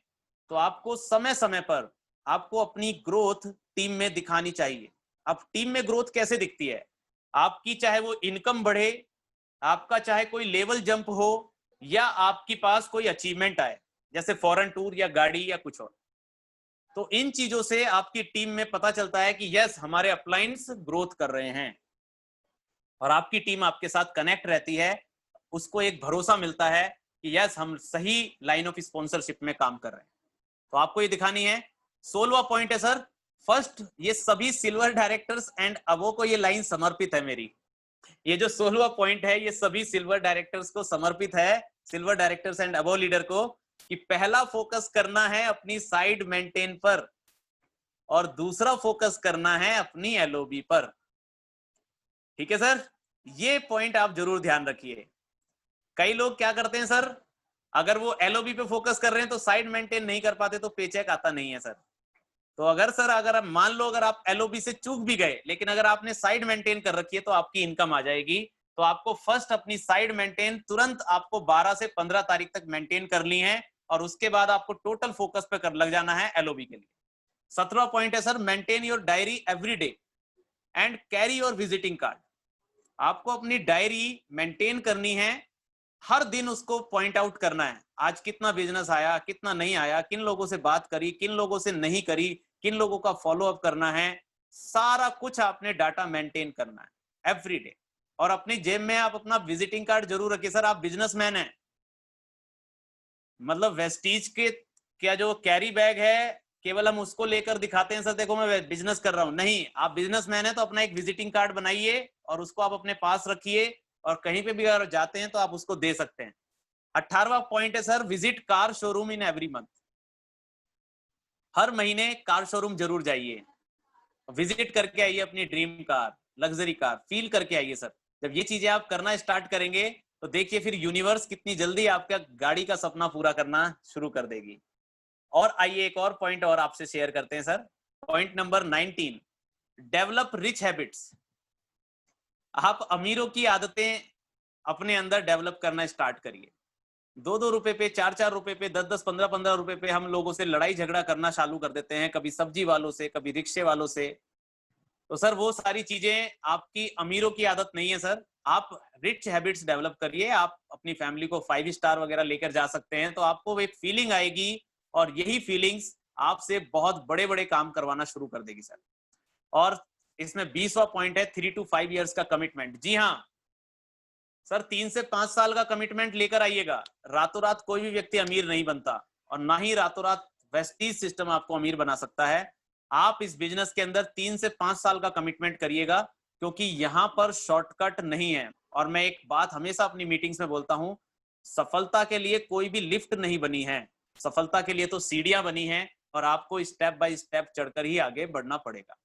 तो आपको समय समय पर आपको अपनी ग्रोथ टीम में दिखानी चाहिए। अब टीम में ग्रोथ कैसे दिखती है? आपकी चाहे वो इनकम बढ़े, आपका चाहे कोई लेवल जंप हो, या आपके पास कोई अचीवमेंट आए जैसे फॉरेन टूर या गाड़ी या कुछ और, तो इन चीजों से आपकी टीम में पता चलता है कि यस हमारे अपलाइंस ग्रोथ कर रहे हैं, और आपकी टीम आपके साथ कनेक्ट रहती है। उसको एक भरोसा मिलता है कि यस हम सही लाइन ऑफ स्पॉन्सरशिप में काम कर रहे हैं। तो आपको ये दिखानी है। 16वां पॉइंट है सर, फर्स्ट, ये सभी सिल्वर डायरेक्टर्स एंड अबो को ये लाइन समर्पित है मेरी। ये जो 16वां पॉइंट है ये सभी सिल्वर डायरेक्टर्स को समर्पित है, silver directors and above leader को, कि पहला फोकस करना है अपनी साइड मेंटेन पर और दूसरा फोकस करना है अपनी एलओबी पर। ठीक है सर, ये पॉइंट आप जरूर ध्यान रखिए। कई लोग क्या करते हैं सर, अगर वो एलओबी पे फोकस कर रहे हैं तो साइड मेंटेन नहीं कर पाते तो पेचेक आता नहीं है सर। तो अगर आप मान लो अगर आप एलओबी से चूक भी गए लेकिन अगर आपने साइड मेंटेन कर रखी है तो आपकी इनकम आ जाएगी। तो आपको फर्स्ट अपनी साइड मेंटेन तुरंत आपको 12 से 15 तारीख तक मेंटेन कर ली है, और उसके बाद आपको टोटल फोकस पे कर लग जाना है एलओबी के लिए। 17वां पॉइंट है sir, maintain your diary every day and carry your visiting card. आपको अपनी डायरी मेंटेन करनी है, हर दिन उसको पॉइंट आउट करना है, आज कितना बिजनेस आया, कितना नहीं आया, किन लोगों से बात करी, किन लोगों से नहीं करी, किन लोगों का फॉलो अप करना है, सारा कुछ आपने डाटा मेंटेन करना है एवरी डे। और अपनी जेब में आप अपना विजिटिंग कार्ड जरूर रखिए। सर आप बिजनेसमैन हैं, मतलब वेस्टीज के क्या जो कैरी बैग है केवल हम उसको लेकर दिखाते हैं सर देखो मैं बिजनेस कर रहा हूं, नहीं, आप बिजनेसमैन है तो अपना एक विजिटिंग कार्ड बनाइए और उसको आप अपने पास रखिए, और कहीं पे भी अगर जाते हैं तो आप उसको दे सकते हैं। 18वां पॉइंट है sir, visit car showroom in every month. हर महीने कार शोरूम जरूर जाइए, विजिट करके आइए अपनी dream car, luxury car feel करके आइए सर। जब ये चीजें आप करना स्टार्ट करेंगे तो देखिए फिर यूनिवर्स कितनी जल्दी आपका गाड़ी का सपना पूरा करना शुरू कर देगी। और आइए एक और पॉइंट और आपसे शेयर करते हैं sir, point number 19, develop rich habits. आप अमीरों की आदतें अपने अंदर डेवलप करना स्टार्ट करिए। 2-2 रुपए पे, 4-4 रुपए पे, 10-10, 15-15 रुपए पे हम लोगों से लड़ाई झगड़ा करना चालू कर देते हैं, कभी सब्जी वालों से, कभी रिक्शे वालों से। तो सर वो सारी चीजें आपकी अमीरों की आदत नहीं है सर। आप रिच हैबिट्स डेवलप करिए, आप अपनी फैमिली को 5 स्टार वगैरह लेकर जा सकते हैं, तो आपको एक फीलिंग आएगी, और यही फीलिंग्स आपसे बहुत बड़े बड़े काम करवाना शुरू कर देगी सर। और इसमें 20वां पॉइंट है 3 to 5 इयर्स का कमिटमेंट। जी हाँ सर, 3 से 5 साल का कमिटमेंट लेकर आइएगा। रातों रात कोई भी व्यक्ति अमीर नहीं बनता और ना ही रातों रात वेस्टीज सिस्टम आपको अमीर बना सकता है। आप इस बिजनेस के अंदर 3 से 5 साल का कमिटमेंट करिएगा, क्योंकि यहां पर शॉर्टकट नहीं है। और मैं एक बात हमेशा अपनी मीटिंग्स में बोलता हूं, सफलता के लिए कोई भी लिफ्ट नहीं बनी है, सफलता के लिए तो सीढ़ियां बनी हैं और आपको स्टेप बाय स्टेप चढ़कर ही आगे बढ़ना पड़ेगा।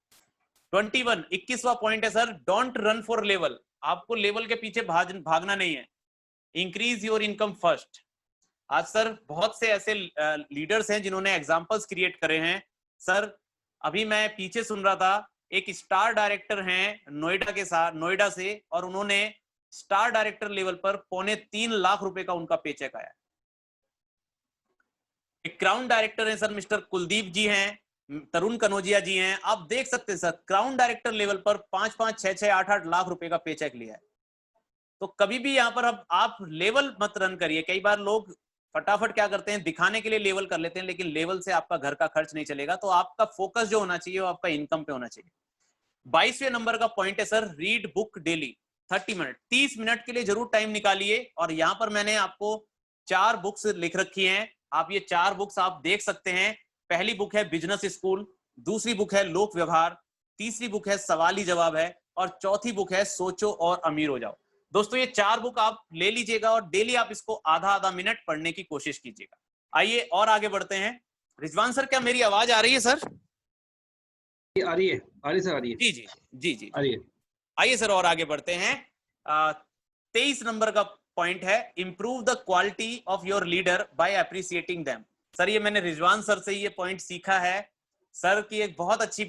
21वां पॉइंट है sir, don't run for level. आपको लेवल के पीछे भागना नहीं है, इंक्रीज योर इनकम फर्स्ट। आज सर बहुत से ऐसे लीडर्स हैं जिन्होंने एग्जांपल्स क्रिएट करे हैं। सर अभी मैं पीछे सुन रहा था, एक स्टार डायरेक्टर हैं नोएडा से, और उन्होंने स्टार डायरेक्टर लेवल पर 3.25 लाख रुपए का उनका पेचेक आया। एक क्राउन डायरेक्टर हैं सर, मिस्टर कुलदीप जी हैं, तरुण कनौजिया जी हैं। आप देख सकते हैं सर, क्राउन डायरेक्टर लेवल पर 5-5, 6-6, 8-8 लाख रुपए का पेचेक लिया है। तो कभी भी यहाँ पर अब आप लेवल मत रन करिए। कई बार लोग फटाफट क्या करते हैं, दिखाने के लिए लेवल कर लेते हैं, लेकिन लेवल से आपका घर का खर्च नहीं चलेगा। तो आपका फोकस जो होना चाहिए वो आपका इनकम पे होना चाहिए। 22वें नंबर का पॉइंट है sir, read book daily 30 minute, 30 minute के लिए जरूर टाइम निकालिए। और यहाँ पर मैंने आपको 4 बुक्स लिख रखी हैं, आप ये 4 बुक्स आप देख सकते हैं। पहली बुक है बिजनेस स्कूल, दूसरी बुक है लोक व्यवहार, तीसरी बुक है सवाल ही जवाब है, और चौथी बुक है सोचो और अमीर हो जाओ। दोस्तों ये 4 बुक आप ले लीजिएगा और डेली आप इसको आधा मिनट पढ़ने की कोशिश कीजिएगा। आइए और आगे बढ़ते हैं। रिजवान सर, क्या मेरी आवाज आ रही है सर? आ रही है सर, आ रही है। जी जी जी जी आ रही है। आइए सर और आगे बढ़ते हैं। 23 नंबर का पॉइंट है, improve the quality of your leader by appreciating them. Sir ये मैंने रिजवान सर से ये पॉइंट सीखा है। सर की एक बहुत अच्छी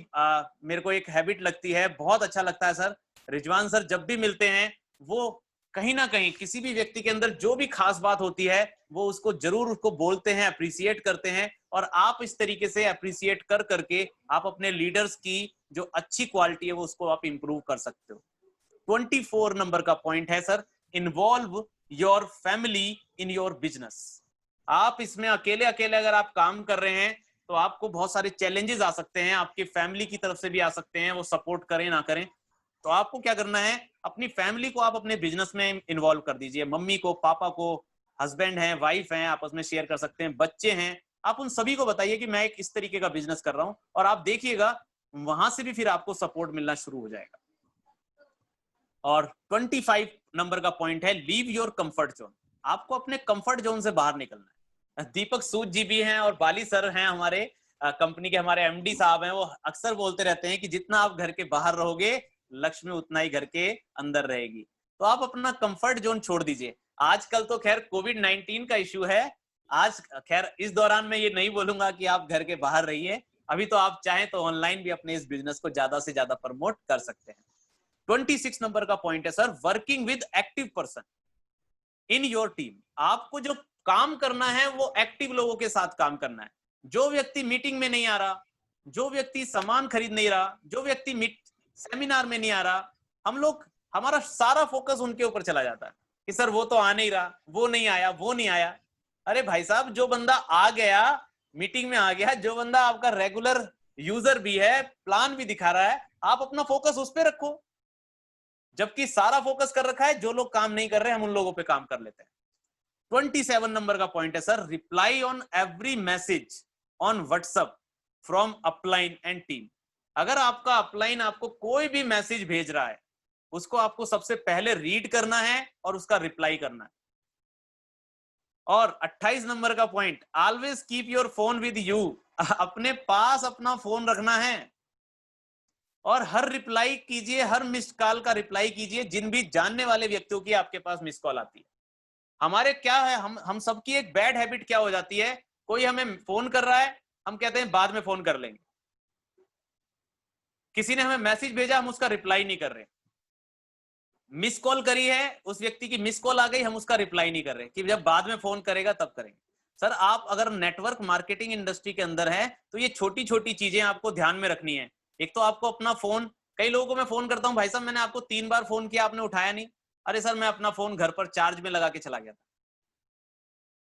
मेरे को एक हैबिट लगती है, बहुत अच्छा लगता है सर। रिजवान सर जब भी मिलते हैं वो कहीं ना कहीं किसी भी व्यक्ति के अंदर जो भी खास बात होती है वो उसको जरूर उसको बोलते हैं, अप्रिसिएट करते हैं। और आप इस तरीके से अप्रिसिएट कर करके आप अपने लीडर्स की जो अच्छी क्वालिटी है वो उसको आप इंप्रूव कर सकते हो। 24 नंबर का पॉइंट है sir, involve your family in your business. आप इसमें अकेले अगर आप काम कर रहे हैं तो आपको बहुत सारे चैलेंजेस आ सकते हैं, आपकी फैमिली की तरफ से भी आ सकते हैं, वो सपोर्ट करें ना करें। तो आपको क्या करना है, अपनी फैमिली को आप अपने बिजनेस में इन्वॉल्व कर दीजिए। मम्मी को, पापा को, हस्बैंड हैं, वाइफ हैं, आपस में शेयर कर सकते हैं, बच्चे हैं, आप उन सभी को बताइए कि मैं एक इस तरीके का बिजनेस कर रहा हूं, और आप देखिएगा वहां से भी फिर आपको सपोर्ट मिलना शुरू हो जाएगा। और 25 नंबर का पॉइंट है, लीव योर कंफर्ट जोन। आपको अपने कंफर्ट जोन से बाहर निकलना है। दीपक सूद जी भी हैं और बाली सर हैं हमारे कंपनी के, हमारे एमडी साहब हैं, वो अक्सर बोलते रहते हैं कि जितना आप घर के बाहर रहोगे लक्ष्मी उतना ही घर के अंदर रहेगी। तो आप अपना कंफर्ट जोन छोड़ दीजिए। आजकल तो खैर कोविड-19 का इश्यू है, आज खैर इस दौरान मैं ये नहीं बोलूंगा कि आप घर के बाहर रहिए। अभी तो आप चाहें तो ऑनलाइन भी अपने इस बिजनेस को ज्यादा से ज्यादा प्रमोट कर सकते हैं। 26 नंबर का पॉइंट है sir, working with active person in your team. आपको जो काम करना है वो एक्टिव लोगों के साथ काम करना है। जो व्यक्ति मीटिंग में नहीं आ रहा, जो व्यक्ति सामान खरीद नहीं रहा, जो व्यक्ति सेमिनार में नहीं आ रहा, हमारा सारा फोकस उनके ऊपर चला जाता है कि सर वो तो आ नहीं रहा, वो नहीं आया, वो नहीं आया। अरे भाई साहब, जो बंदा आ गया, मीटिंग में आ गया, जो बंदा आपका रेगुलर यूजर भी है, प्लान भी दिखा रहा है, आप अपना फोकस उस पर रखो। जबकि सारा फोकस कर रखा है, जो लोग काम नहीं कर रहे हम उन लोगों पे काम कर लेते हैं। 27 नंबर का पॉइंट है sir, reply on every message on WhatsApp from upline and team. अगर आपका अपलाइन आपको कोई भी मैसेज भेज रहा है, उसको आपको सबसे पहले रीड करना है और उसका रिप्लाई करना है। और 28 नंबर का point, always keep your phone with you. अपने पास अपना फोन रखना है और हर रिप्लाई कीजिए, हर मिस्ड कॉल का रिप्लाई कीजिए। जिन भी जानने वाले व्यक्तियों की आपके पास मिस्ड कॉल आती है, हमारे क्या है, हम सबकी एक बैड हैबिट क्या हो जाती है, कोई हमें फोन कर रहा है, हम कहते हैं बाद में फोन कर लेंगे। किसी ने हमें मैसेज भेजा, हम उसका रिप्लाई नहीं कर रहे। मिस कॉल करी है, उस व्यक्ति की मिस कॉल आ गई, हम उसका रिप्लाई नहीं कर रहे कि जब बाद में फोन करेगा तब करेंगे। सर आप अगर नेटवर्क मार्केटिंग इंडस्ट्री के अंदर है तो ये छोटी छोटी चीजें आपको ध्यान में रखनी है। एक तो आपको अपना फोन, कई लोगों को मैं फोन करता हूं, भाई साहब मैंने आपको 3 बार फोन किया, आपने उठाया नहीं। अरे सर मैं अपना फोन घर पर चार्ज में लगा के चला गया था।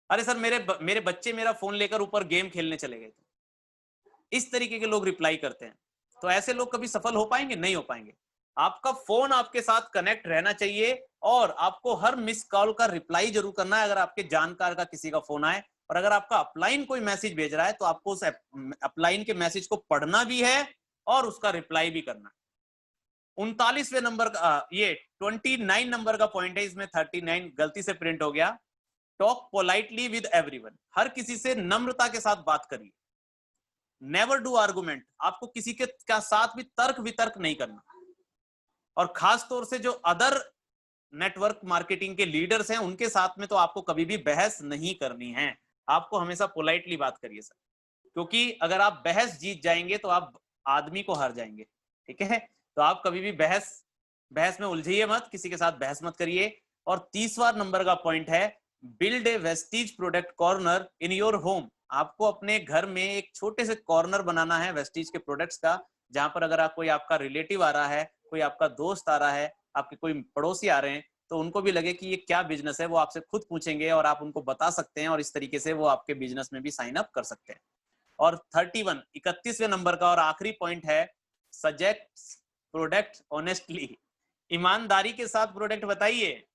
अरे सर मेरे बच्चे मेरा फोन लेकर ऊपर गेम खेलने चले गए थे। इस तरीके के लोग रिप्लाई करते हैं। तो ऐसे लोग कभी सफल हो पाएंगे? नहीं हो पाएंगे। आपका फोन आपके साथ कनेक्ट रहना चाहिए और आपको हर मिस कॉल का रिप्लाई जरूर करना है अगर आपके जानकार का किसी का फोन आए। और अगर आपका अपलाइन कोई मैसेज भेज रहा है तो आपको उस अपलाइन के मैसेज को पढ़ना भी है और उसका रिप्लाई भी करना है। 39वें नंबर का, ये 29 नंबर का पॉइंट है, इसमें 39 गलती से प्रिंट हो गया। टॉक पोलाइटली विद एवरीवन, हर किसी से नम्रता के साथ बात करिए। नेवर डू आर्गुमेंट, आपको किसी के साथ भी तर्क वितर्क नहीं करना। और खास तौर से जो अदर नेटवर्क मार्केटिंग के लीडर्स हैं उनके साथ में तो आपको कभी भी बहस नहीं करनी है। आपको हमेशा पोलाइटली बात करिए सर, क्योंकि अगर आप बहस जीत जाएंगे तो आप आदमी को हार जाएंगे। ठीक है, तो आप कभी भी बहस में उलझिए मत, किसी के साथ बहस मत करिए। और 30वां नंबर का पॉइंट है build a Vestige product corner in your home. आपको अपने घर में एक छोटे से कॉर्नर बनाना है वेस्टीज के प्रोडक्ट्स का, जहां पर अगर कोई आपका रिलेटिव आ रहा है, कोई आपका दोस्त आ रहा है, आपके कोई पड़ोसी आ रहे हैं, तो उनको भी लगे कि ये क्या बिजनेस है, वो आपसे खुद पूछेंगे और आप उनको बता सकते हैं और इस तरीके से वो आपके बिजनेस में भी साइन अप कर सकते हैं। और 31वें नंबर का और आखिरी पॉइंट है सजेस्ट प्रोडक्ट ऑनेस्टली, ईमानदारी के साथ प्रोडक्ट बताइए।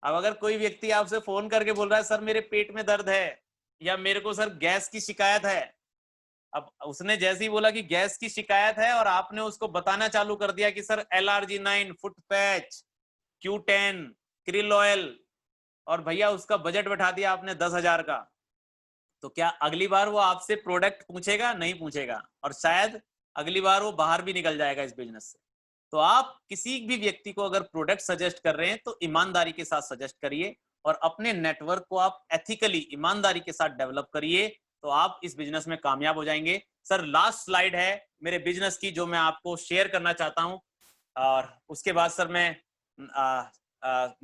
अब अगर कोई व्यक्ति आपसे फोन करके बोल रहा है सर मेरे पेट में दर्द है या मेरे को सर गैस की शिकायत है, अब उसने जैसे ही बोला कि गैस की शिकायत है और आपने उसको बताना चालू कर दिया कि sir LRG9, foot patch, Q10, krill oil, और भैया उसका बजट बैठा दिया आपने 10,000 का, तो क्या अगली बार वो आपसे प्रोडक्ट पूछेगा? नहीं पूछेगा, और शायद अगली बार वो बाहर भी निकल जाएगा इस बिजनेस से। तो आप किसी भी व्यक्ति को अगर प्रोडक्ट सजेस्ट कर रहे हैं तो ईमानदारी के साथ सजेस्ट करिए और अपने नेटवर्क को आप एथिकली ईमानदारी के साथ डेवलप करिए, तो आप इस बिजनेस में कामयाब हो जाएंगे। सर लास्ट स्लाइड है मेरे बिजनेस की जो मैं आपको शेयर करना चाहता हूं, और उसके बाद सर मैं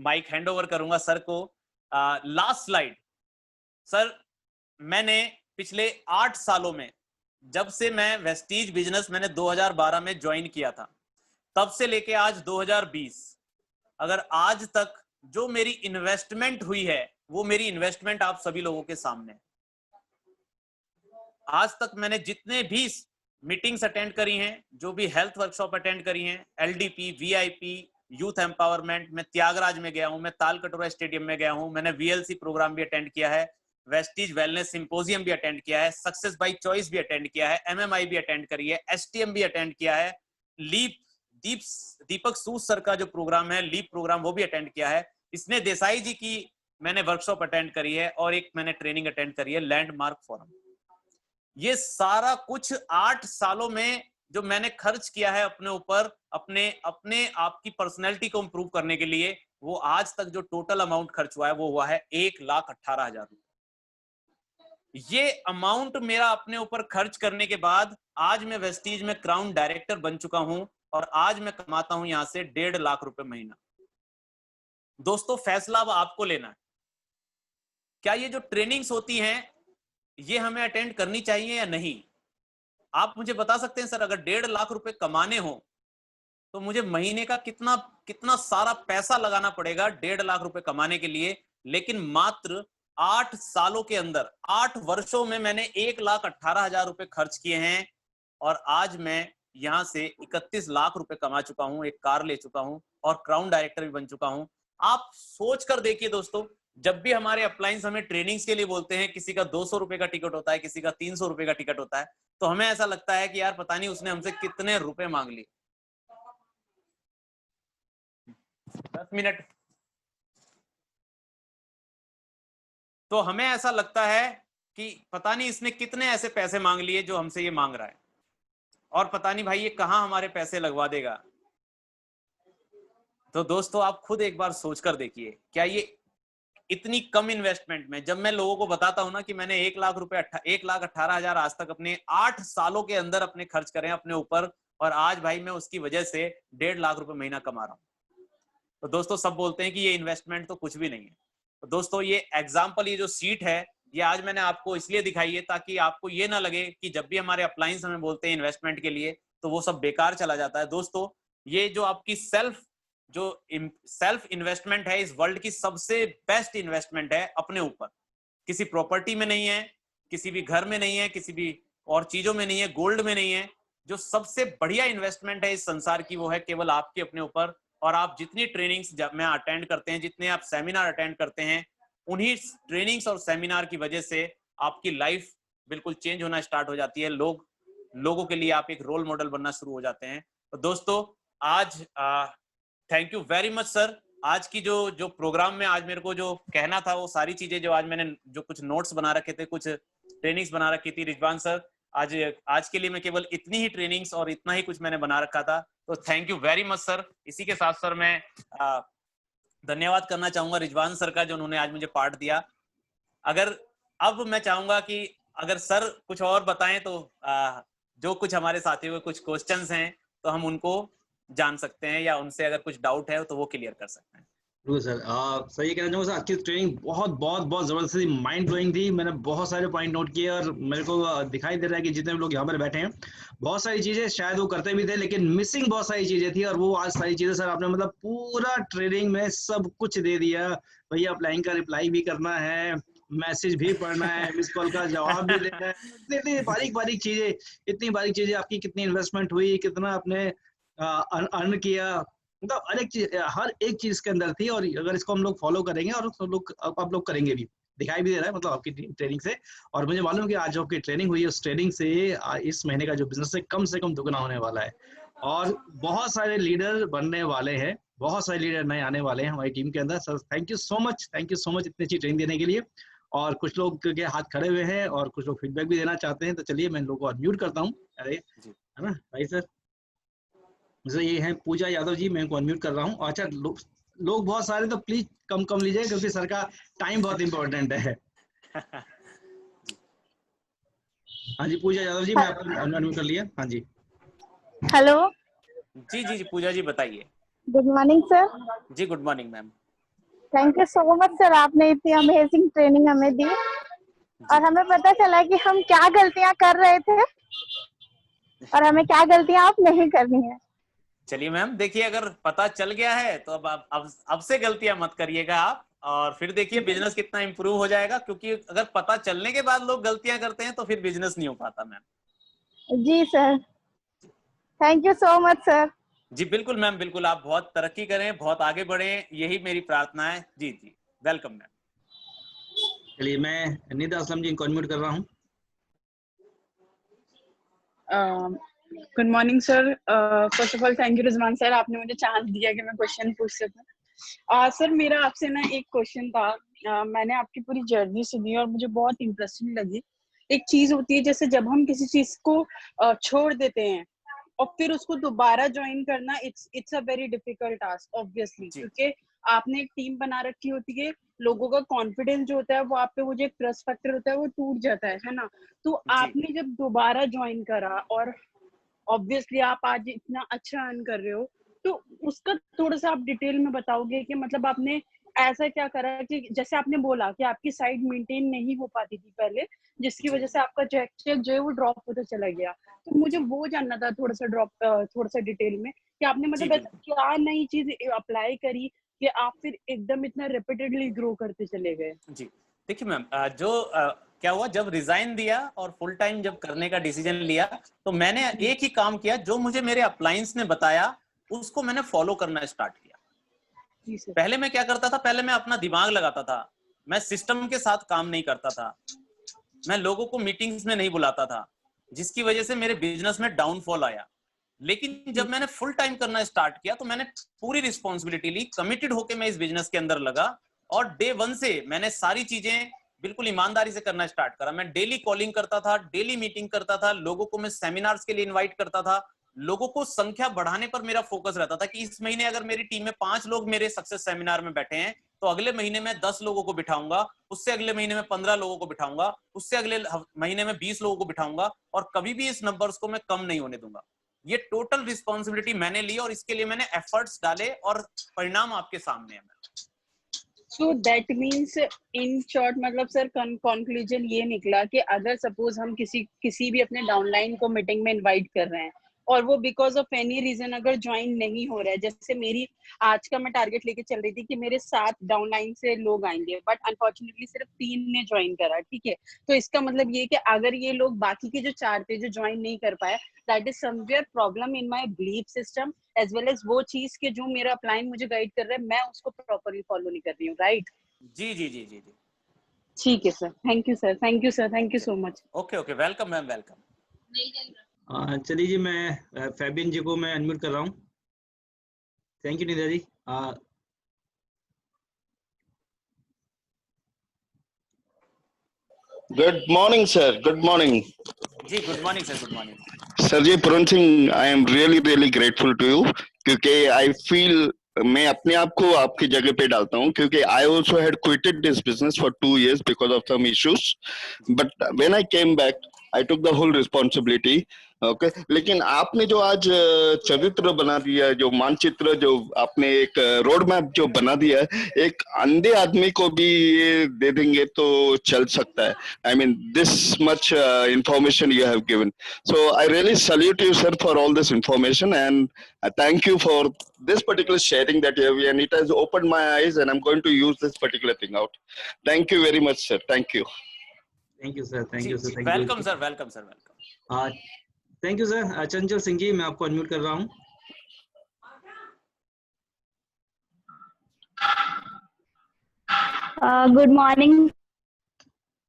माइक हैंड ओवर करूंगा सर को। लास्ट स्लाइड सर, मैंने पिछले 8 सालों में, जब से मैं वेस्टीज बिजनेस मैंने 2012 में ज्वाइन किया था, तब से लेके आज 2020, अगर आज तक जो मेरी इन्वेस्टमेंट हुई है वो मेरी इन्वेस्टमेंट आप सभी लोगों के सामने। आज तक मैंने जितने भी मीटिंग्स अटेंड करी हैं, जो भी हेल्थ वर्कशॉप अटेंड करी हैं, LDP, VIP, यूथ एम्पावरमेंट, मैं त्यागराज में गया हूं, मैं ताल कटोरा स्टेडियम में गया हूं, मैंने VLC प्रोग्राम भी अटेंड किया है, वेस्टीज वेलनेस सिंपोजियम भी अटेंड किया है, सक्सेस बाय चॉइस भी अटेंड किया है, MMI भी अटेंड करी है, STM भी अटेंड किया है, दीपक सूद सर का जो प्रोग्राम है लीप प्रोग्राम वो भी अटेंड किया है, इसने देसाई जी की मैंने वर्कशॉप अटेंड करी है, और एक मैंने ट्रेनिंग अटेंड करी है लैंडमार्क फोरम। ये सारा कुछ 8 सालों में जो मैंने खर्च किया है अपने ऊपर, अपने आपकी पर्सनैलिटी को इंप्रूव करने के लिए, वो आज तक जो टोटल अमाउंट खर्च हुआ है वो हुआ है 1,18,000 रुपए। ये अमाउंट मेरा अपने ऊपर खर्च करने के बाद आज मैं वेस्टीज में क्राउन डायरेक्टर बन चुका हूं और आज मैं कमाता हूं यहां से 1.5 लाख रुपए महीना। दोस्तों फैसला अब आपको लेना है, क्या ये जो ट्रेनिंग्स होती हैं ये हमें अटेंड करनी चाहिए या नहीं। आप मुझे बता सकते हैं सर अगर 1.5 लाख रुपए कमाने हो तो मुझे महीने का कितना सारा पैसा लगाना पड़ेगा 1.5 लाख रुपए कमाने के लिए, लेकिन मात्र 8 सालों के अंदर, 8 वर्षों में मैंने 1,18,000 रुपए खर्च किए हैं और आज मैं यहां से 31 लाख रुपए कमा चुका हूं, एक कार ले चुका हूं और क्राउन डायरेक्टर भी बन चुका हूं। आप सोच कर देखिए दोस्तों, जब भी हमारे अपलाइंस हमें ट्रेनिंग्स के लिए बोलते हैं, किसी का 200 रुपए का टिकट होता है, किसी का 300 रुपए का टिकट होता है, तो हमें ऐसा लगता है कि यार पता नहीं उसने हमसे कितने रुपए मांग लिए। 10 मिनट, तो हमें ऐसा लगता है कि पता नहीं इसने कितने ऐसे पैसे मांग लिए जो हमसे ये मांग रहा है, और पता नहीं भाई ये कहां हमारे पैसे लगवा देगा। तो दोस्तों आप खुद एक बार सोचकर देखिए, क्या ये इतनी कम इन्वेस्टमेंट में, जब मैं लोगों को बताता हूं ना कि मैंने 1,18,000 आज तक अपने 8 सालों के अंदर अपने खर्च करे अपने ऊपर, और आज भाई मैं उसकी वजह से 1.5 लाख रुपए महीना कमा रहा हूं। तो दोस्तों सब बोलते हैं कि ये इन्वेस्टमेंट तो कुछ भी नहीं है। तो दोस्तों ये एग्जाम्पल, ये जो सीट है ये आज मैंने आपको इसलिए दिखाई है ताकि आपको ये ना लगे कि जब भी हमारे अपलायंस हमें बोलते हैं इन्वेस्टमेंट के लिए तो वो सब बेकार चला जाता है। दोस्तों ये जो आपकी सेल्फ इन्वेस्टमेंट है इस वर्ल्ड की सबसे बेस्ट इन्वेस्टमेंट है अपने ऊपर। किसी प्रॉपर्टी में नहीं है, किसी भी घर में नहीं है, किसी भी और चीजों में नहीं है, गोल्ड में नहीं है। जो सबसे बढ़िया इन्वेस्टमेंट है इस संसार की वो है केवल आपके अपने ऊपर। और आप जितनी ट्रेनिंग्स में अटेंड करते हैं, जितने आप सेमिनार अटेंड करते हैं, उन्हीं ट्रेनिंग्स और सेमिनार की वजह से आपकी लाइफ बिल्कुल चेंज होना स्टार्ट हो जाती है। लोगों के लिए आप एक रोल मॉडल बनना शुरू हो जाते हैं। तो दोस्तों आज thank you very much sir. आज की जो प्रोग्राम में आज मेरे को जो कहना था वो सारी चीजें जो आज मैंने जो कुछ नोट्स बना रखे थे, कुछ ट्रेनिंग्स बना रखी थी, रिजवान सर आज के लिए मैं केवल इतनी ही ट्रेनिंग्स और इतना ही कुछ मैंने बना रखा था। तो thank you very much sir. इसी के साथ सर मैं धन्यवाद करना चाहूंगा रिजवान सर का, जो उन्होंने आज मुझे पार्ट दिया। अगर अब मैं चाहूंगा कि अगर सर कुछ और बताएं तो जो कुछ हमारे साथियों के कुछ क्वेश्चंस हैं तो हम उनको जान सकते हैं, या उनसे अगर कुछ डाउट है तो वो क्लियर कर सकते हैं। बिल्कुल सर, सही कहना चाहूँगा सर, आपकी ट्रेनिंग बहुत बहुत बहुत जबरदस्त थी, माइंड ब्लोइंग थी। मैंने बहुत सारे पॉइंट नोट किए और मेरे को दिखाई दे रहा है कि जितने भी लोग यहाँ पर बैठे हैं बहुत सारी चीजें शायद वो करते भी थे, लेकिन मिसिंग बहुत सारी चीजें थी। और वो आज सारी चीजें सर आपने मतलब पूरा ट्रेनिंग में सब कुछ दे दिया। भैया अप्लाइंग का रिप्लाई भी करना है, मैसेज भी पढ़ना है, मिस कॉल का जवाब भी देना है, इतनी बारीक बारीक चीजें, इतनी बारीक चीजें, आपकी कितनी इन्वेस्टमेंट हुई, कितना आपने अर्न किया, मतलब हर एक चीज के अंदर थी। और अगर इसको हम लोग फॉलो करेंगे और आप लोग करेंगे भी, दिखाई भी दे रहा है मतलब आपकी ट्रेनिंग से। और मुझे मालूम है कि आज जो आपकी ट्रेनिंग हुई है उस ट्रेनिंग से इस महीने का जो बिजनेस है कम से कम दुगना होने वाला है। और बहुत सारे लीडर बनने वाले हैं, बहुत सारे लीडर नए आने वाले हैं हमारी टीम के अंदर। Sir thank you so much, thank you so much इतनी अच्छी ट्रेनिंग देने के लिए। और कुछ लोग के हाथ खड़े हुए हैं और कुछ लोग फीडबैक भी देना चाहते हैं, तो चलिए मैं इन लोगों को अनम्यूट करता हूँ। अरे है ना भाई सर, मुझे ये है पूजा यादव जी, मैं इनको अनम्यूट कर रहा हूँ। अच्छा लोग बहुत सारे, तो प्लीज कम कम लीजिए क्योंकि सर का टाइम बहुत इंपॉर्टेंट है। हाँ जी पूजा यादव जी, मैं आपको अनम्यूट कर लिया। हाँ जी हेलो जी पूजा जी बताइए। Good morning sir. जी good morning ma'am. Thank you so much sir, आपने इतनी अमेजिंग ट्रेनिंग हमें दी और हमें पता चला कि हम क्या गलतियां कर रहे थे और हमें क्या गलतियां आप नहीं करनी है। चलिए मैम, देखिए अगर पता चल गया है तो अब से गलतियां मत करिएगा आप, और फिर देखिए बिजनेस कितना इंप्रूव हो जाएगा। क्योंकि अगर पता चलने के बाद लोग गलतियां करते हैं तो फिर बिजनेस नहीं हो पाता मैम। जी sir, thank you so much sir. जी बिल्कुल मैम, बिल्कुल आप बहुत तरक्की करें, बहुत आगे बढ़ें, यही मेरी प्रार्थना है। जी जी वेलकम मैम। चलिए मैं निदा असलम जी को अनम्यूट कर रहा हूँ। Good morning sir. First of all thank you Rizwan sir, आपने मुझे चांस दिया कि मैं क्वेश्चन पूछ सकूं। सर मेरा आपसे ना एक क्वेश्चन था। मैंने आपकी पूरी जर्नी सुनी और मुझे बहुत इंटरेस्टिंग लगी। एक चीज होती है जैसे जब हम किसी चीज को छोड़ देते हैं और फिर उसको दोबारा ज्वाइन करना, it's a very difficult task obviously, क्योंकि आपने एक टीम बना रखी होती है, लोगों का कॉन्फिडेंस जो होता है वो आप पे, वो जो एक ट्रस्ट फैक्टर होता है वो टूट जाता है ना। तो आपने जब दोबारा ज्वाइन करा और ऑब्वियसली आप आज इतना अच्छा अर्न कर रहे हो, तो उसका थोड़ा सा आप डिटेल में बताओगे कि मतलब आपने ऐसा क्या करा कि जैसे आपने बोला कि आपकी साइड मेंटेन नहीं हो पाती थी पहले, जिसकी वजह से आपका चेक जो है वो ड्रॉप होता चला गया। तो मुझे वो जानना था थोड़ा सा डिटेल में कि आपने मतलब क्या नई चीज अप्लाई करी कि आप फिर एकदम इतना रेपिटेडली ग्रो करते चले गए। जी देखिए मैम, क्या हुआ जब रिजाइन दिया और फुल टाइम जब करने का डिसीजन लिया, तो मैंने एक ही काम किया जो मुझे मेरे अपलायंस ने बताया, उसको मैंने फॉलो करना स्टार्ट किया। पहले मैं क्या करता था, पहले मैं अपना दिमाग लगाता था, मैं सिस्टम के साथ काम नहीं करता था, मैं लोगों को मीटिंग्स में नहीं बुलाता था, जिसकी वजह से मेरे बिजनेस में डाउनफॉल आया। लेकिन जब मैंने फुल टाइम करना स्टार्ट किया तो मैंने पूरी रिस्पॉन्सिबिलिटी ली, कमिटेड होकर मैं इस बिजनेस के अंदर लगा, और डे 1 से मैंने सारी चीजें बिल्कुल ईमानदारी से करना स्टार्ट करा। मैं डेली कॉलिंग करता था, डेली मीटिंग करता था, लोगों को मैं सेमिनार्स के लिए इनवाइट करता था, लोगों को संख्या बढ़ाने पर मेरा फोकस रहता था कि इस महीने अगर मेरी टीम में 5 लोग मेरे सक्सेस सेमिनार में बैठे हैं तो अगले महीने में 10 लोगों को बिठाऊंगा, उससे अगले महीने में 15 लोगों को बिठाऊंगा, उससे अगले महीने में 20 लोगों को बिठाऊंगा, और कभी भी इस नंबर्स को मैं कम नहीं होने दूंगा। ये टोटल रिस्पॉन्सिबिलिटी मैंने ली और इसके लिए मैंने एफर्ट्स डाले और परिणाम आपके सामने है। So that means in short मतलब सर कंक्लूजन ये निकला कि अगर सपोज हम किसी भी अपने डाउनलाइन को मीटिंग में इनवाइट कर रहे हैं और वो बिकॉज ऑफ एनी रीजन अगर ज्वाइन नहीं हो रहा है, जैसे मेरी आज का मैं टारगेट लेके चल रही थी कि मेरे 7 डाउनलाइन से लोग आएंगे, बट अनफॉर्चुनेटली सिर्फ 3 ने ज्वाइन करा, ठीक है। तो इसका मतलब ये कि अगर ये लोग बाकी के जो 4 थे जो ज्वाइन नहीं कर पाए, that is somewhere problem in my belief system as well as वो चीज के जो मेरा अपलाइन मुझे गाइड कर रहा है मैं उसको प्रॉपरली फॉलो नहीं कर रही हूँ, राइट? जी जी जी जी जी ठीक है sir, thank you sir, thank you sir, thank you so much. Okay okay, welcome ma'am, welcome. चलिए जी, मैं फैबियन जी को मैं अनम्यूट कर रहा हूँ। Thank you Nida ji. Good morning, sir. Good morning. जी good morning sir, good morning. Sarji Purun Singh, I am really grateful to you क्योंकि I feel मैं अपने आप को आपकी जगह पे डालता हूँ क्योंकि I also had quitted this business for 2 years because of some issues, but when I came back, I took the whole responsibility. Okay लेकिन आपने जो आज चरित्र बना दिया, जो मानचित्र, जो आपने एक रोड मैप जो बना दिया, एक अंधे आदमी को भी ये दे देंगे तो चल सकता है. I mean this much information you have given, so I really salute you sir for all this information, and I thank you for this particular sharing that you have, and it has opened my eyes, and I'm going to use this particular thing out. Thank you very much sir. Thank you. Thank you sir, thank you sir, thank you. Welcome sir, welcome sir, welcome. Thank you sir. चंचल सिंह जी, मैं आपको unmute कर रहा हूँ। Good morning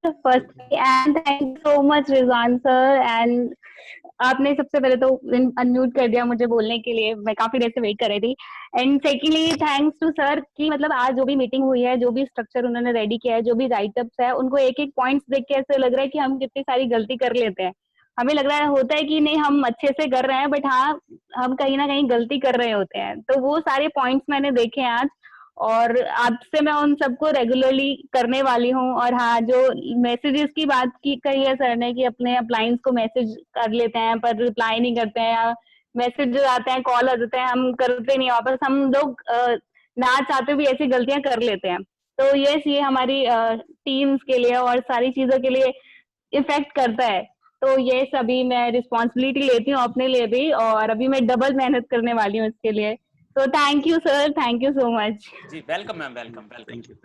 firstly and thank you so much Rizwan sir, and आपने सबसे पहले तो unmute कर दिया मुझे बोलने के लिए, मैं काफी देर से वेट कर रही थी। And secondly thanks to sir कि मतलब आज जो भी मीटिंग हुई है, जो भी स्ट्रक्चर उन्होंने रेडी किया है, जो भी राइटअप्स है, उनको एक एक पॉइंट्स देख के ऐसे लग रहा है कि हम कितनी सारी गलती कर लेते हैं। हमें लग रहा है होता है कि नहीं हम अच्छे से कर रहे हैं, बट हाँ हम कहीं ना कहीं गलती कर रहे होते हैं। तो वो सारे पॉइंट्स मैंने देखे आज, और आज से मैं उन सबको रेगुलरली करने वाली हूँ। और हाँ, जो मैसेजेस की बात की कही है सर ने कि अपने अपलाइंस को मैसेज कर लेते हैं पर रिप्लाई नहीं करते हैं, या मैसेज जो आते हैं, कॉल आ जाते हैं, हम करते नहीं वापस। हम लोग ना चाहते भी ऐसी गलतियां कर लेते हैं। तो ये हमारी टीम्स के लिए और सारी चीजों के लिए इफेक्ट करता है। तो ये सभी मैं रिस्पॉन्सिबिलिटी लेती हूँ अपने लिए भी, और अभी मैं डबल मेहनत करने वाली हूँ इसके लिए। So thank you sir, thank you so much. जी welcome ma'am, welcome, welcome. Thank you.